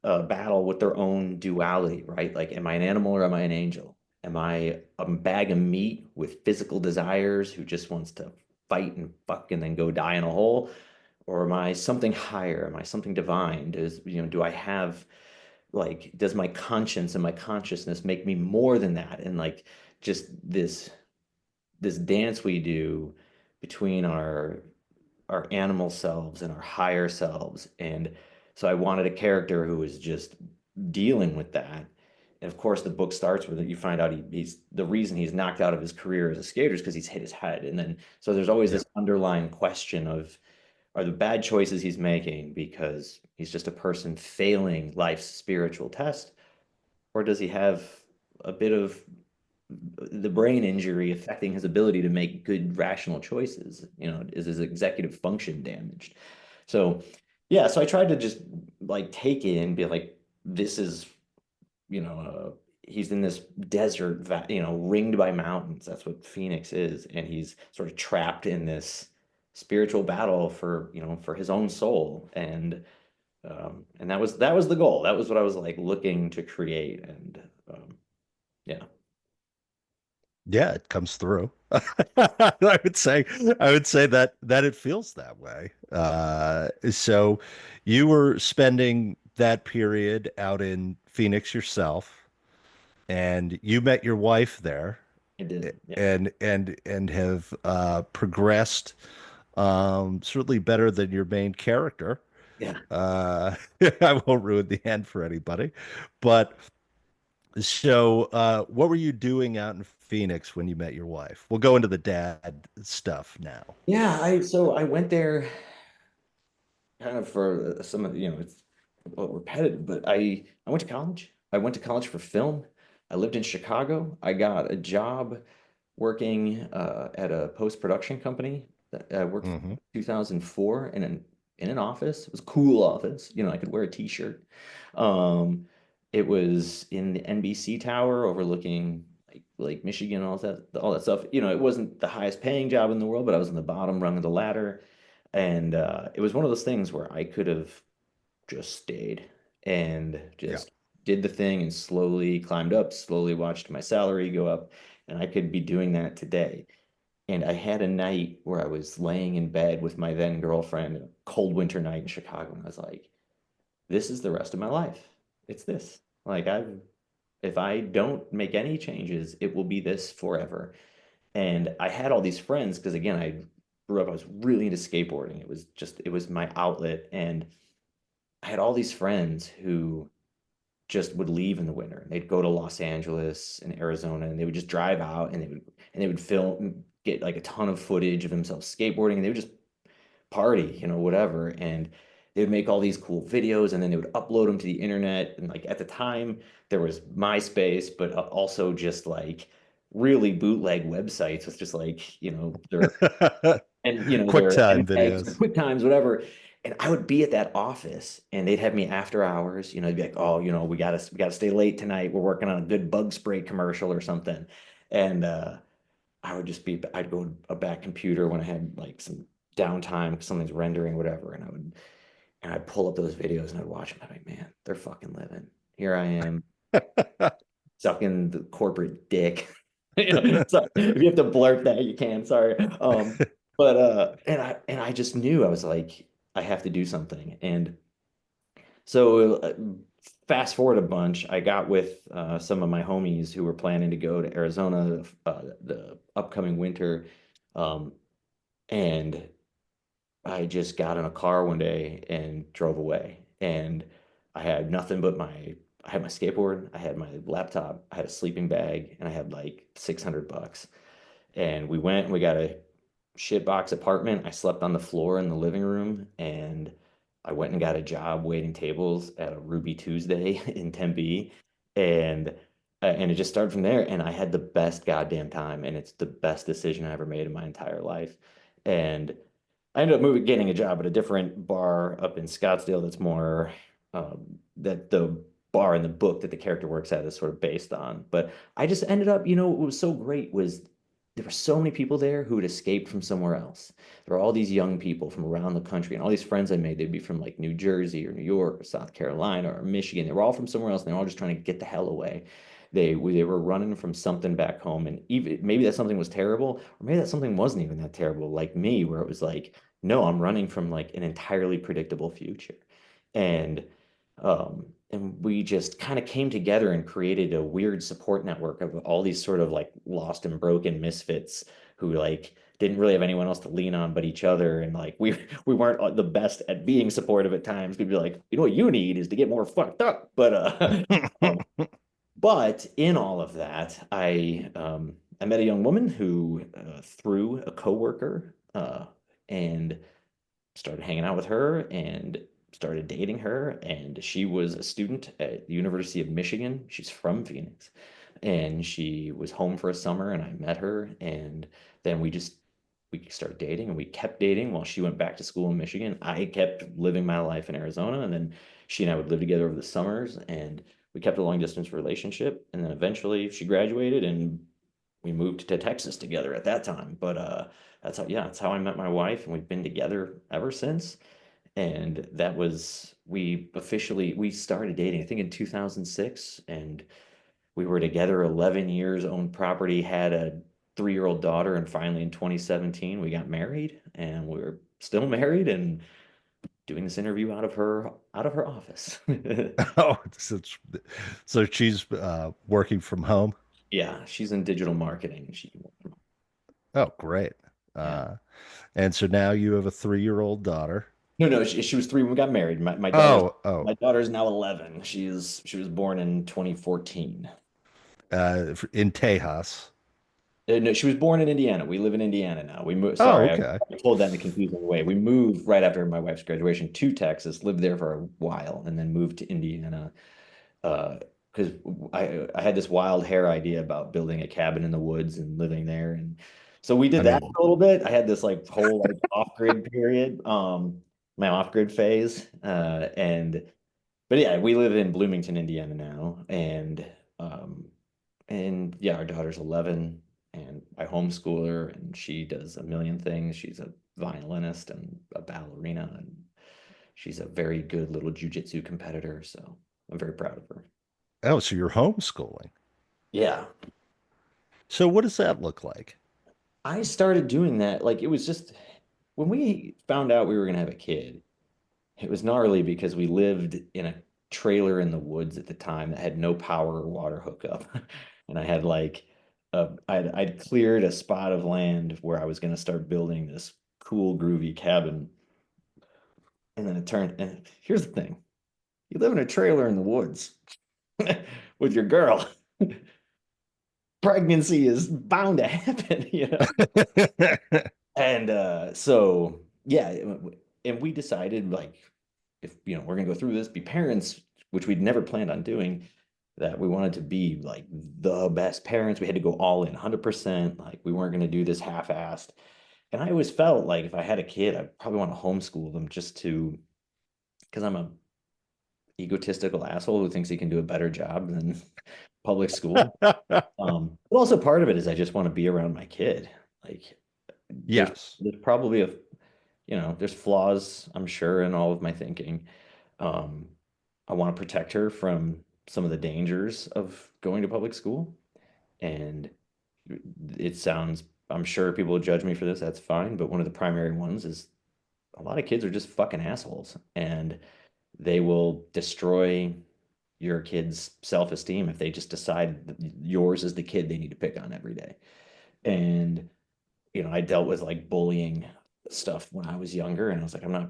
battle with their own duality, right? Like, am I an animal or am I an angel? Am I a bag of meat with physical desires who just wants to fight and fuck and then go die in a hole? Or am I something higher? Am I something divine? Do I have like, does my conscience and my consciousness make me more than that? And like, just this dance we do between our animal selves and our higher selves. And so I wanted a character who was just dealing with that. And of course, the book starts with it. You find out he's the reason he's knocked out of his career as a skater is because he's hit his head. And then so there's always Yeah. this underlying question of are the bad choices he's making because he's just a person failing life's spiritual test, or does he have a bit of the brain injury affecting his ability to make good rational choices? Is his executive function damaged? So, yeah, so I tried to just like take it and be like, this is, he's in this desert, ringed by mountains. That's what Phoenix is. And he's sort of trapped in this spiritual battle for his own soul. And that was the goal. That was what I was like looking to create. And yeah. Yeah, it comes through. I would say that it feels that way. So you were spending that period out in Phoenix yourself, and you met your wife there, I did. Yeah. and have progressed certainly better than your main character. Yeah. Uh, I won't ruin the end for anybody, but so what were you doing out in Phoenix when you met your wife? We'll go into the dad stuff now. Yeah, I went there kind of for some of it's a little repetitive, but I went to college. I went to college for film. I lived in Chicago. I got a job working at a post-production company. I worked from Hmm. 2004 in an office. It was a cool office. I could wear a t-shirt. Um, it was in the NBC tower overlooking like Michigan, all that stuff. It wasn't the highest paying job in the world, but I was in the bottom rung of the ladder. And it was one of those things where I could have just stayed and Yeah. just did the thing and slowly climbed up, slowly watched my salary go up. And I could be doing that today. And I had a night where I was laying in bed with my then girlfriend, a cold winter night in Chicago. And I was like, this is the rest of my life. It's this. Like, if I don't make any changes, it will be this forever. And I had all these friends because again, I was really into skateboarding. It was my outlet. And I had all these friends who just would leave in the winter. They'd go to Los Angeles and Arizona and they would just drive out and they would film, get like a ton of footage of themselves skateboarding, and they would just party, whatever. And they would make all these cool videos and then they would upload them to the internet. And like at the time, there was MySpace, but also just like really bootleg websites with just like, Quick their time MPEGs or videos. QuickTimes, whatever. And I would be at that office and they'd have me after hours, they'd be like, oh, we gotta stay late tonight. We're working on a good bug spray commercial or something. And I'd go to a back computer when I had like some downtime, something's rendering, whatever, and I'd pull up those videos and I'd watch them. I'm like, man, they're fucking living. Here I am sucking the corporate dick. So if you have to blurt that, you can. Sorry. But and I just knew I was like, I have to do something. And so fast forward a bunch, I got with some of my homies who were planning to go to Arizona the upcoming winter. Um, and I just got in a car one day and drove away. And I had nothing but I had my skateboard, I had my laptop, I had a sleeping bag, and I had like 600 bucks. And we went and we got a shitbox apartment. I slept on the floor in the living room, and I went and got a job waiting tables at a Ruby Tuesday in Tempe, and and it just started from there. And I had the best goddamn time, and it's the best decision I ever made in my entire life. And I ended up getting a job at a different bar up in Scottsdale that's more that the bar in the book that the character works at is sort of based on. But I just ended up, what was so great was there were so many people there who had escaped from somewhere else. There were all these young people from around the country, and all these friends I made, they'd be from like New Jersey or New York or South Carolina or Michigan. They were all from somewhere else, and they were all just trying to get the hell away. They were running from something back home, and even maybe that something was terrible, or maybe that something wasn't even that terrible, like me, where it was like, no, I'm running from like an entirely predictable future. And and we just kind of came together and created a weird support network of all these sort of like lost and broken misfits who like didn't really have anyone else to lean on but each other. And like we weren't the best at being supportive at times. We'd be like, what you need is to get more fucked up. But um, but in all of that, I met a young woman who through a coworker and started hanging out with her and started dating her. And she was a student at the University of Michigan. She's from Phoenix. And she was home for a summer and I met her. And then we started dating and we kept dating while she went back to school in Michigan. I kept living my life in Arizona. And then she and I would live together over the summers and we kept a long distance relationship. And then eventually she graduated and we moved to Texas together at that time. But that's how I met my wife, and we've been together ever since. And that was we started dating, I think in 2006, and we were together 11 years, owned property, had a 3-year-old daughter, and finally in 2017 we got married, and we're still married and doing this interview out of her office. Oh, so she's working from home. Yeah, she's in digital marketing. She can work from Oh, great. Yeah. Uh, and so now you have a 3-year-old daughter. No, no, she was 3 when we got married. Oh, oh, My daughter's now 11. She was born in 2014. in Tejas. No, she was born in Indiana. We live in Indiana now. We moved. Oh, Sorry, okay. I told that in a confusing way. We moved right after my wife's graduation to Texas, lived there for a while, and then moved to Indiana. Because I had this wild hair idea about building a cabin in the woods and living there, and so we I did that mean, a little bit. I had this like whole like off-grid period, my off-grid phase, and but yeah, we live in Bloomington, Indiana now, um, and yeah, our daughter's 11, and I homeschool her, and she does a million things. She's a violinist and a ballerina, and she's a very good little jujitsu competitor. So I'm very proud of her. oh, so you're homeschooling. Yeah, So what does that look like? I started doing that. Like it was just when we found out we were gonna have a kid, it was gnarly because we lived in a trailer in the woods at the time that had no power or water hookup. And I had like I'd cleared a spot of land where I was gonna start building this cool, groovy cabin. And then it turned, and here's the thing. You live in a trailer in the woods with your girl. Pregnancy is bound to happen. And so yeah, and we decided like if we're gonna go through this, be parents, which we'd never planned on doing, that we wanted to be like the best parents. We had to go all in 100%. Like we weren't gonna do this half-assed. And I always felt like if I had a kid, I'd probably want to homeschool them just to because I'm a egotistical asshole who thinks he can do a better job than public school. But also part of it is I just want to be around my kid. Like there's Yes. there's probably there's flaws, I'm sure, in all of my thinking. Um, I want to protect her from some of the dangers of going to public school. And it sounds, I'm sure people will judge me for this, that's fine. But one of the primary ones is a lot of kids are just fucking assholes and they will destroy your kid's self-esteem if they just decide that yours is the kid they need to pick on every day. And I dealt with like bullying stuff when I was younger, and I was like, I'm not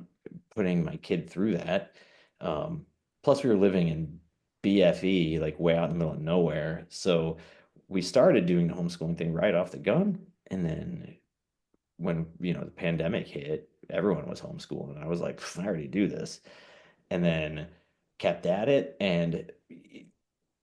putting my kid through that. Um, Plus, we were living in BFE, like way out in the middle of nowhere. So we started doing the homeschooling thing right off the gun. And then when, the pandemic hit, everyone was homeschooling. And I was like, I already do this. And then kept at it. And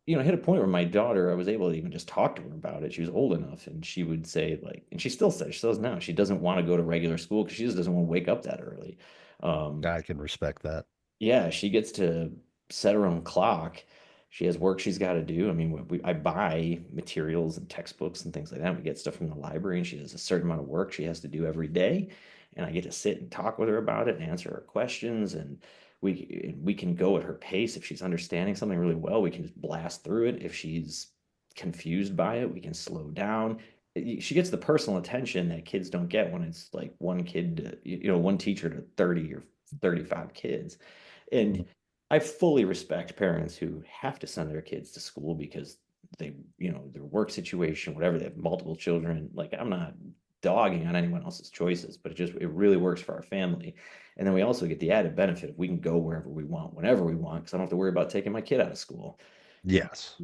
hit a point where my daughter, I was able to even just talk to her about it. She was old enough, and she would say, like, and she still does now, she doesn't want to go to regular school because she just doesn't want to wake up that early. I can respect that. Yeah, she gets to set her own clock. She has work she's got to do. I mean, I buy materials and textbooks and things like that. We get stuff from the library, and she has a certain amount of work she has to do every day. And I get to sit and talk with her about it and answer her questions. And we can go at her pace. If she's understanding something really well, we can just blast through it. If she's confused by it, we can slow down. She gets the personal attention that kids don't get when it's like one kid, one teacher to 30 or 35 kids. And I fully respect parents who have to send their kids to school because they, their work situation, whatever, they have multiple children. Like, I'm not dogging on anyone else's choices, but it really works for our family. And then we also get the added benefit of we can go wherever we want, whenever we want, because I don't have to worry about taking my kid out of school. Yes.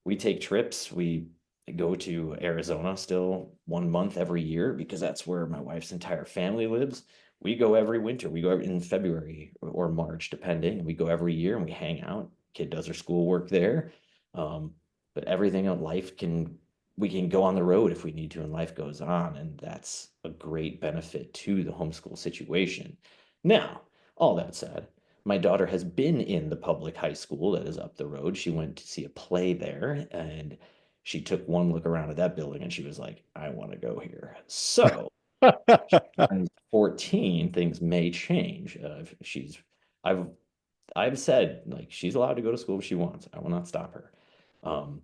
We take trips. We go to Arizona still 1 month every year because that's where my wife's entire family lives. We go every winter. We go in February or March, depending. We go every year and we hang out. Kid does her schoolwork there. Um, but everything in life we can go on the road if we need to, and life goes on. And that's a great benefit to the homeschool situation. Now, all that said, my daughter has been in the public high school that is up the road. She went to see a play there, and she took one look around at that building and she was like, I want to go here. So, turns 14, things may change. I've, I've said like she's allowed to go to school if she wants. I will not stop her. Um,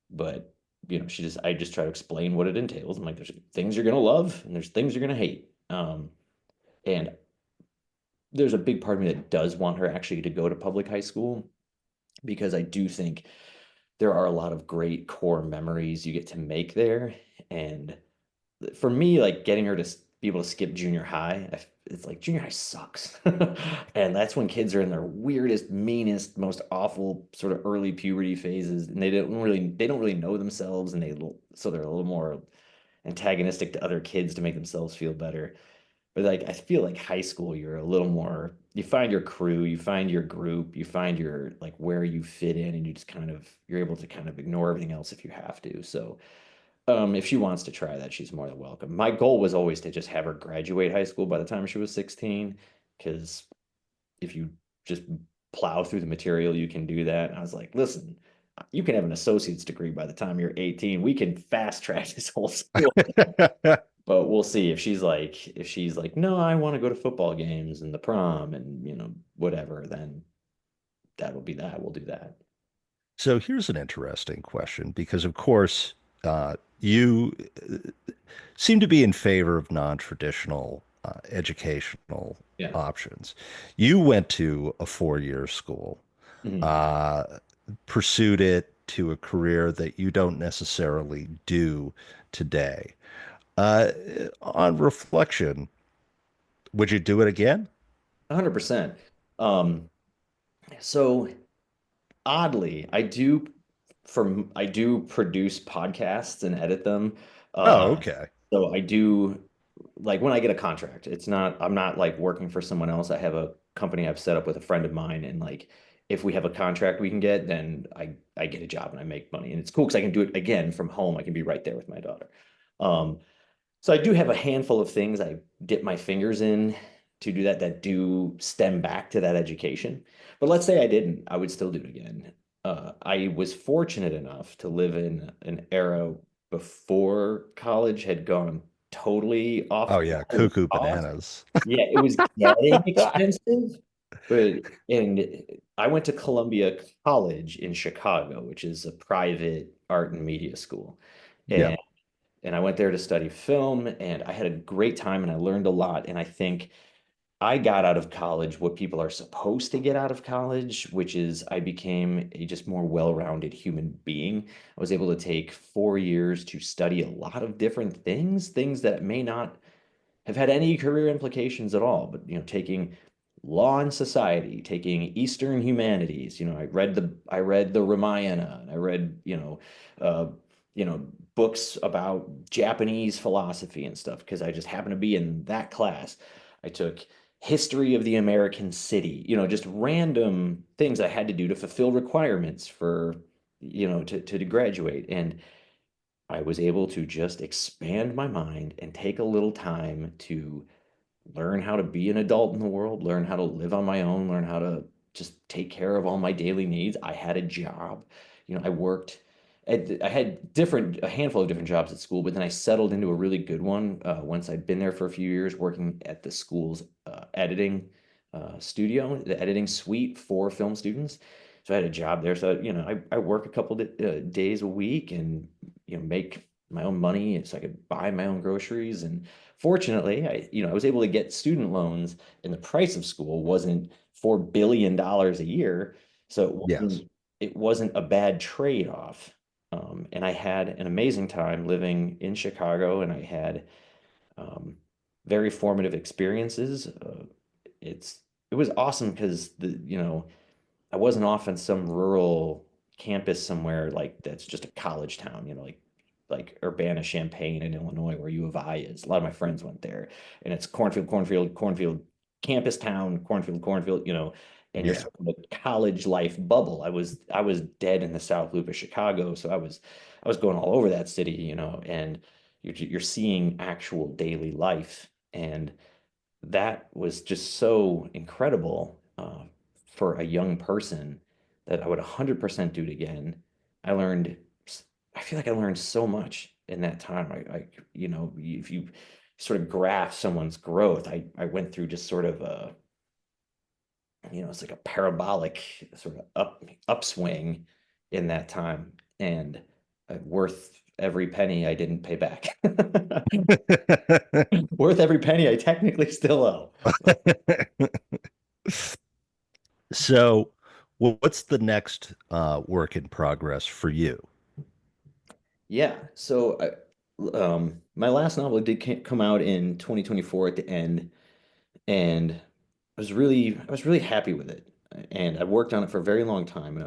but I just try to explain what it entails. I'm like, there's things you're gonna love and there's things you're gonna hate. And there's a big part of me that does want her actually to go to public high school because I do think there are a lot of great core memories you get to make there. And for me, like getting her to be able to skip junior high, it's like junior high sucks. And that's when kids are in their weirdest, meanest, most awful sort of early puberty phases. And they don't really know themselves. And so they're a little more antagonistic to other kids to make themselves feel better. But like I feel like high school, you're a little more, you find your crew, you find your group, you find your like where you fit in, and you're able to kind of ignore everything else if you have to. So if she wants to try that, she's more than welcome. My goal was always to just have her graduate high school by the time she was 16, because if you just plow through the material, you can do that. And I was like, listen, you can have an associate's degree by the time you're 18. We can fast track this whole school. But we'll see if she's like, no, I want to go to football games and the prom and whatever, then that'll be that. We'll do that. So here's an interesting question because, of course, you seem to be in favor of non-traditional educational Yeah. options. You went to a four-year school, Mhm. uh, pursued it to a career that you don't necessarily do today. Uh, on reflection, would you do it again? 100%. Um, so oddly, I do produce podcasts and edit them. Oh, Uh, okay. so I do like when I get a contract, I'm not like working for someone else. I have a company I've set up with a friend of mine, and like if we have a contract we can get, then I get a job and I make money. And it's cool because I can do it again from home. I can be right there with my daughter. Um, so I do have a handful of things I dip my fingers in to do that do stem back to that education. But let's say I didn't, I would still do it again. I was fortunate enough to live in an era before college had gone totally off Oh, the yeah. wall with Cuckoo cost. bananas. Yeah, it was getting expensive, and I went to Columbia College in Chicago, which is a private art and media school. Yep. And I went there to study film, and I had a great time and I learned a lot. And I think I got out of college what people are supposed to get out of college, which is I became a just more well-rounded human being. I was able to take 4 years to study a lot of different things, things that may not have had any career implications at all. But taking law and society, taking Eastern humanities, I read the Ramayana, and I read uh, you know books about Japanese philosophy and stuff because I just happened to be in that class. I took history of the American city, just random things I had to do to fulfill requirements for to graduate. And I was able to just expand my mind and take a little time to learn how to be an adult in the world, learn how to live on my own, learn how to just take care of all my daily needs. I had a job. I worked I had a handful of different jobs at school, but then I settled into a really good one once I'd been there for a few years working at the school's editing studio, the editing suite for film students. So I had a job there. So, I work a couple days a week and, make my own money so I could buy my own groceries. And fortunately, I was able to get student loans, and the price of school wasn't $4 billion a year. So Yes. it wasn't a bad trade-off. And I had an amazing time living in Chicago, and I had um, very formative experiences. It's it was awesome because I wasn't off in some rural campus somewhere like that's just a college town, like Urbana-Champaign in Illinois, where U of I is. A lot of my friends went there, and it's cornfield, cornfield, cornfield, campus town, cornfield, cornfield, and you're Yeah. sort of a college life bubble. I was dead in the South Loop of Chicago, so I was going all over that city, and you're seeing actual daily life, and that was just so incredible for a young person that I would 100% do it again. I learned, I feel like I learned so much in that time. If you sort of graph someone's growth, I went through just sort of it's like a parabolic sort of upswing in that time, and worth every penny I didn't pay back. Worth every penny I technically still owe. So, what's the next work in progress for you? Yeah. So my last novel did come out in 2024 at the end, and I was really happy with it. And I worked on it for a very long time, and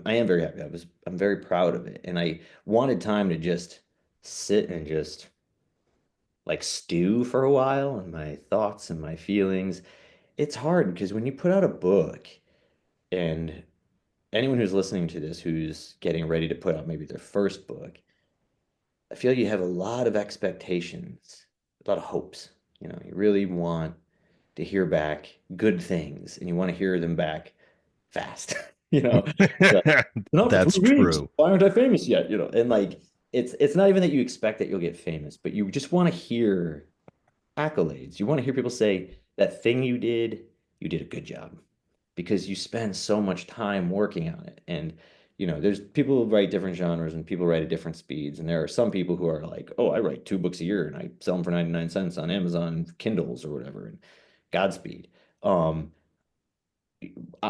I am very happy. I'm very proud of it, and I wanted time to just sit and just like stew for a while and my thoughts and my feelings. It's hard because when you put out a book, and anyone who's listening to this who's getting ready to put out maybe their first book, I feel you have a lot of expectations, a lot of hopes. You really want to hear back good things, and you want to hear them back fast. Like, been out for That's 3 weeks. true. Why aren't I famous yet? And like it's not even that you expect that you'll get famous, but you just want to hear accolades. You want to hear people say that thing you did a good job because you spend so much time working on it. And there's people who write different genres and people write at different speeds. And there are some people who are like, oh, I write 2 books a year and I sell them for 99 cents on Amazon Kindles or whatever. And Godspeed. Um,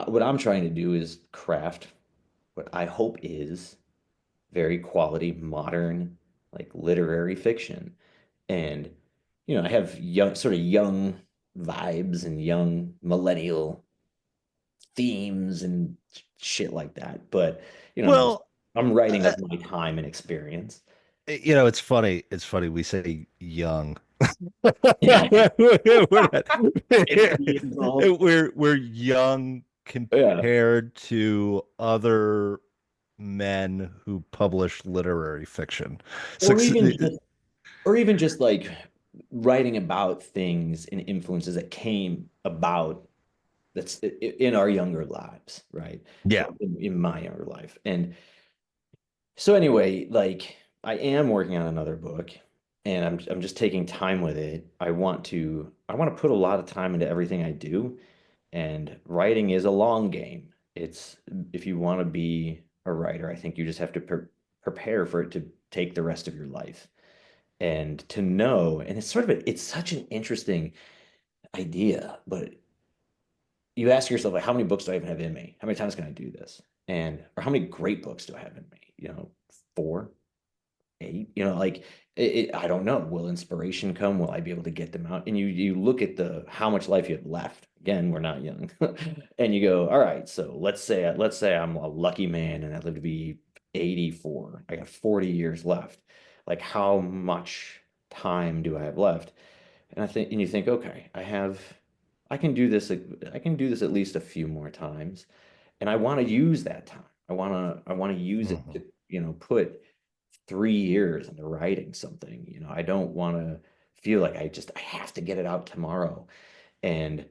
what I'm trying to do is craft what I hope is very quality, modern, like literary fiction. And I have young vibes and young millennial themes and shit like that. But Well, I'm writing uh, of my time and experience. it's funny. It's funny. We say young. Yeah, We're not, 50 years old. we're young Yeah, compared to other men who publish literary fiction. or Suc- even just, or even just like writing about things and influences that came about that's in our younger lives, right? yeah. Or in my younger life. And so anyway, like I am working on another book, and I'm just taking time with it. I want to put a lot of time into everything I do, and writing is a long game. It's If you want to be a writer, I think you just have to prepare for it to take the rest of your life. And to know, and it's such an interesting idea, but you ask yourself, like, how many books do I even have in me? How many times can I do this? And or how many great books do I have in me? Four, eight, like I don't know. Will inspiration come? Will I be able to get them out? And you look at the how much life you have left. Again, we're not young. And you go, all right, so let's say I'm a lucky man and I live to be 84. I got 40 years left. Like how much time do I have left? And you think, okay, I can do this. I can do this at least a few more times, and I want to use that time. I want to use it Mhm. to, put 3 years into writing something. I don't want to feel like I have to get it out tomorrow. And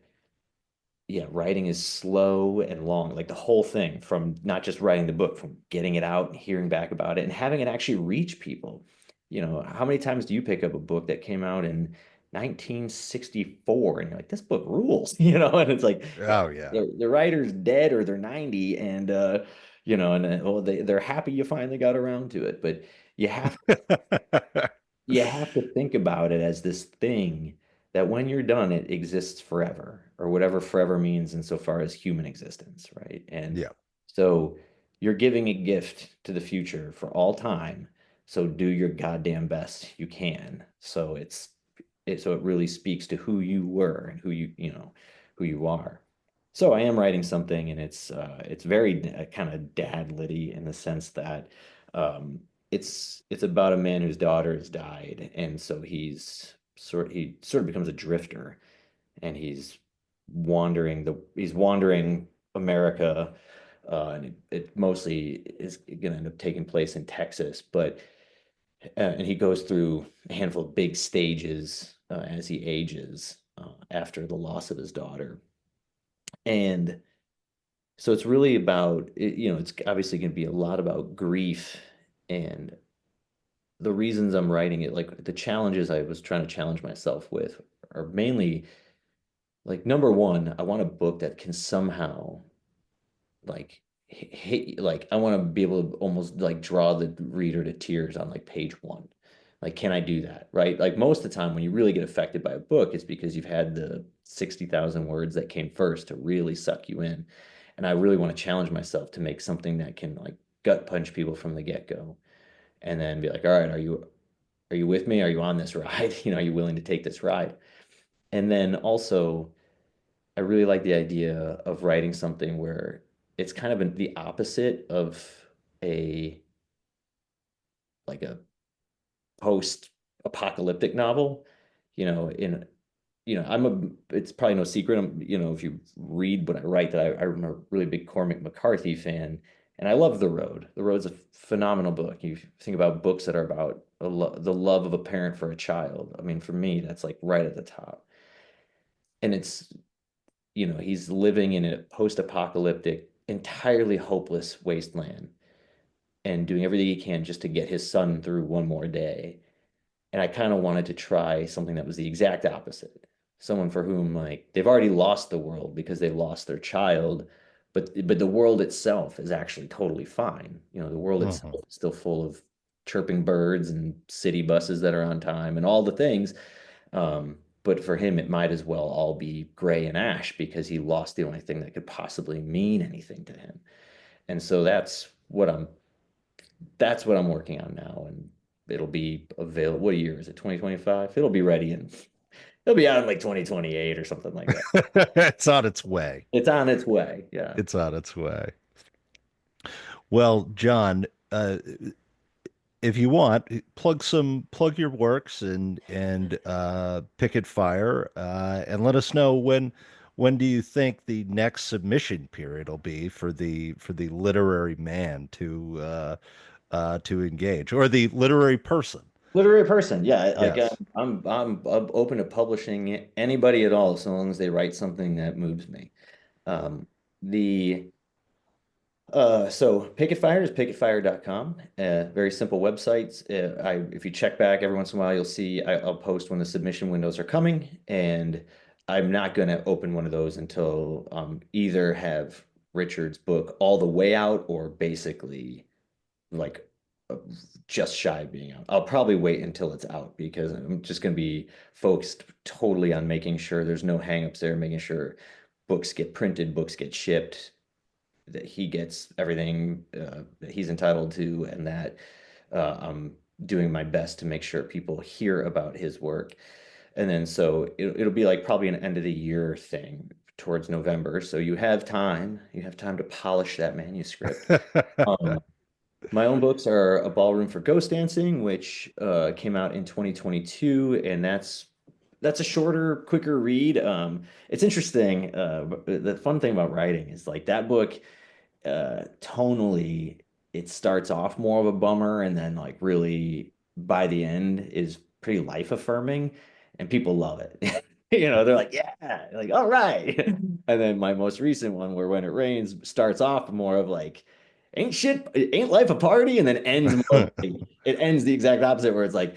yeah, writing is slow and long. Like the whole thing, from not just writing the book, from getting it out and hearing back about it and having it actually reach people. How many times do you pick up a book that came out in 1964 and you're like, this book rules, and it's like, yeah, Oh yeah. the writer's dead or they're 90 and well, they're happy you finally got around to it. But you have you have to think about it as this thing that when you're done, it exists forever, or whatever forever means insofar as human existence, right? And Yeah. so you're giving a gift to the future for all time. So do your goddamn best you can. So it really speaks to who you were and who you are. So I am writing something, and it's very kind of dad litty in the sense that um, it's about a man whose daughter has died, and so he sort of becomes a drifter, and he's wandering America, and it mostly is going to end up taking place in Texas, but and he goes through a handful of big stages as he ages after the loss of his daughter, and so it's really about it's obviously going to be a lot about grief and the reasons I'm writing it, like the challenges I was trying to challenge myself with, are mainly like number one, I want a book that can somehow like hit, like I want to be able to almost like draw the reader to tears on like page one. Like, can I do that? Right? Like most of the time when you really get affected by a book, it's because you've had the 60,000 words that came first to really suck you in. And I really want to challenge myself to make something that can like gut punch people from the get-go and then be like, all right, are you with me? Are you on this ride? Are you willing to take this ride? And then also, I really like the idea of writing something where it's kind of the opposite of a like a post-apocalyptic novel. In it's probably no secret. If you read what I write, that I'm a really big Cormac McCarthy fan, and I love The Road. The Road's a phenomenal book. You think about books that are about the love of a parent for a child. I mean, for me, that's like right at the top. And he's living in a post-apocalyptic, entirely hopeless wasteland and doing everything he can just to get his son through one more day. And I kind of wanted to try something that was the exact opposite. Someone for whom like they've already lost the world because they lost their child, but the world itself is actually totally fine. The world itself Mhm. is still full of chirping birds and city buses that are on time and all the things. But for him, it might as well all be gray and ash because he lost the only thing that could possibly mean anything to him. And so that's what I'm working on now, and it'll be available. What year is it? 2025. It'll be out in like 2028 or something like that. It's on its way. It's on its way. Yeah. It's on its way. Well, John, if you want, plug your works and Picket Fire, and let us know when do you think the next submission period will be for the literary man to engage, or the literary person. Literary person. Yeah. Like Yes. I'm open to publishing anybody at all, so long as they write something that moves me. The So Picket Fire is picketfire.com. Very simple websites. If you check back every once in a while, you'll see I'll post when the submission windows are coming, and I'm not going to open one of those until either have Richard's book all the way out or basically like just shy of being out. I'll probably wait until it's out because I'm just going to be focused totally on making sure there's no hangups there, making sure books get printed, books get shipped, that he gets everything that he's entitled to, and that I'm doing my best to make sure people hear about his work. And then so it'll be like probably an end of the year thing towards November. So you have time to polish that manuscript. Um, my own books are A Ballroom for Ghost Dancing, which came out in 2022, and that's a shorter, quicker read. It's interesting. The fun thing about writing is like that book, tonally, it starts off more of a bummer, and then like really by the end is pretty life affirming, and people love it. They're like, yeah, like all right. And then my most recent one, where When It Rains, starts off more of like, ain't life a party, and then ends more like, it ends the exact opposite, where it's like,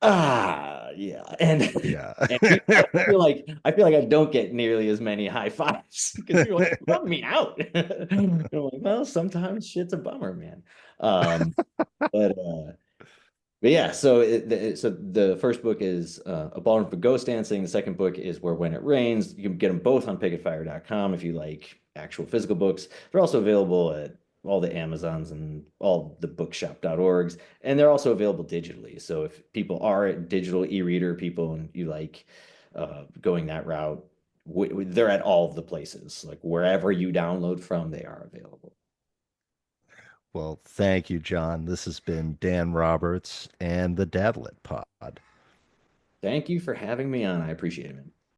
yeah, and Yeah. and I feel like I don't get nearly as many high fives because people are like, rub me out. And I'm like, well, sometimes shit's a bummer, man. Um, but uh, but yeah, so the first book is A Ballroom for Ghost Dancing. The second book is Where When It Rains. You can get them both on picketfire.com if you like actual physical books. They're also available at all the Amazons and all the bookshop.orgs, and they're also available digitally. So if people are digital e-reader people and you like going that route, they're at all of the places. Like wherever you download from, they are available. Well, thank you, John. This has been Dan Roberts and the Dadlet Pod. Thank you for having me on. I appreciate it, man.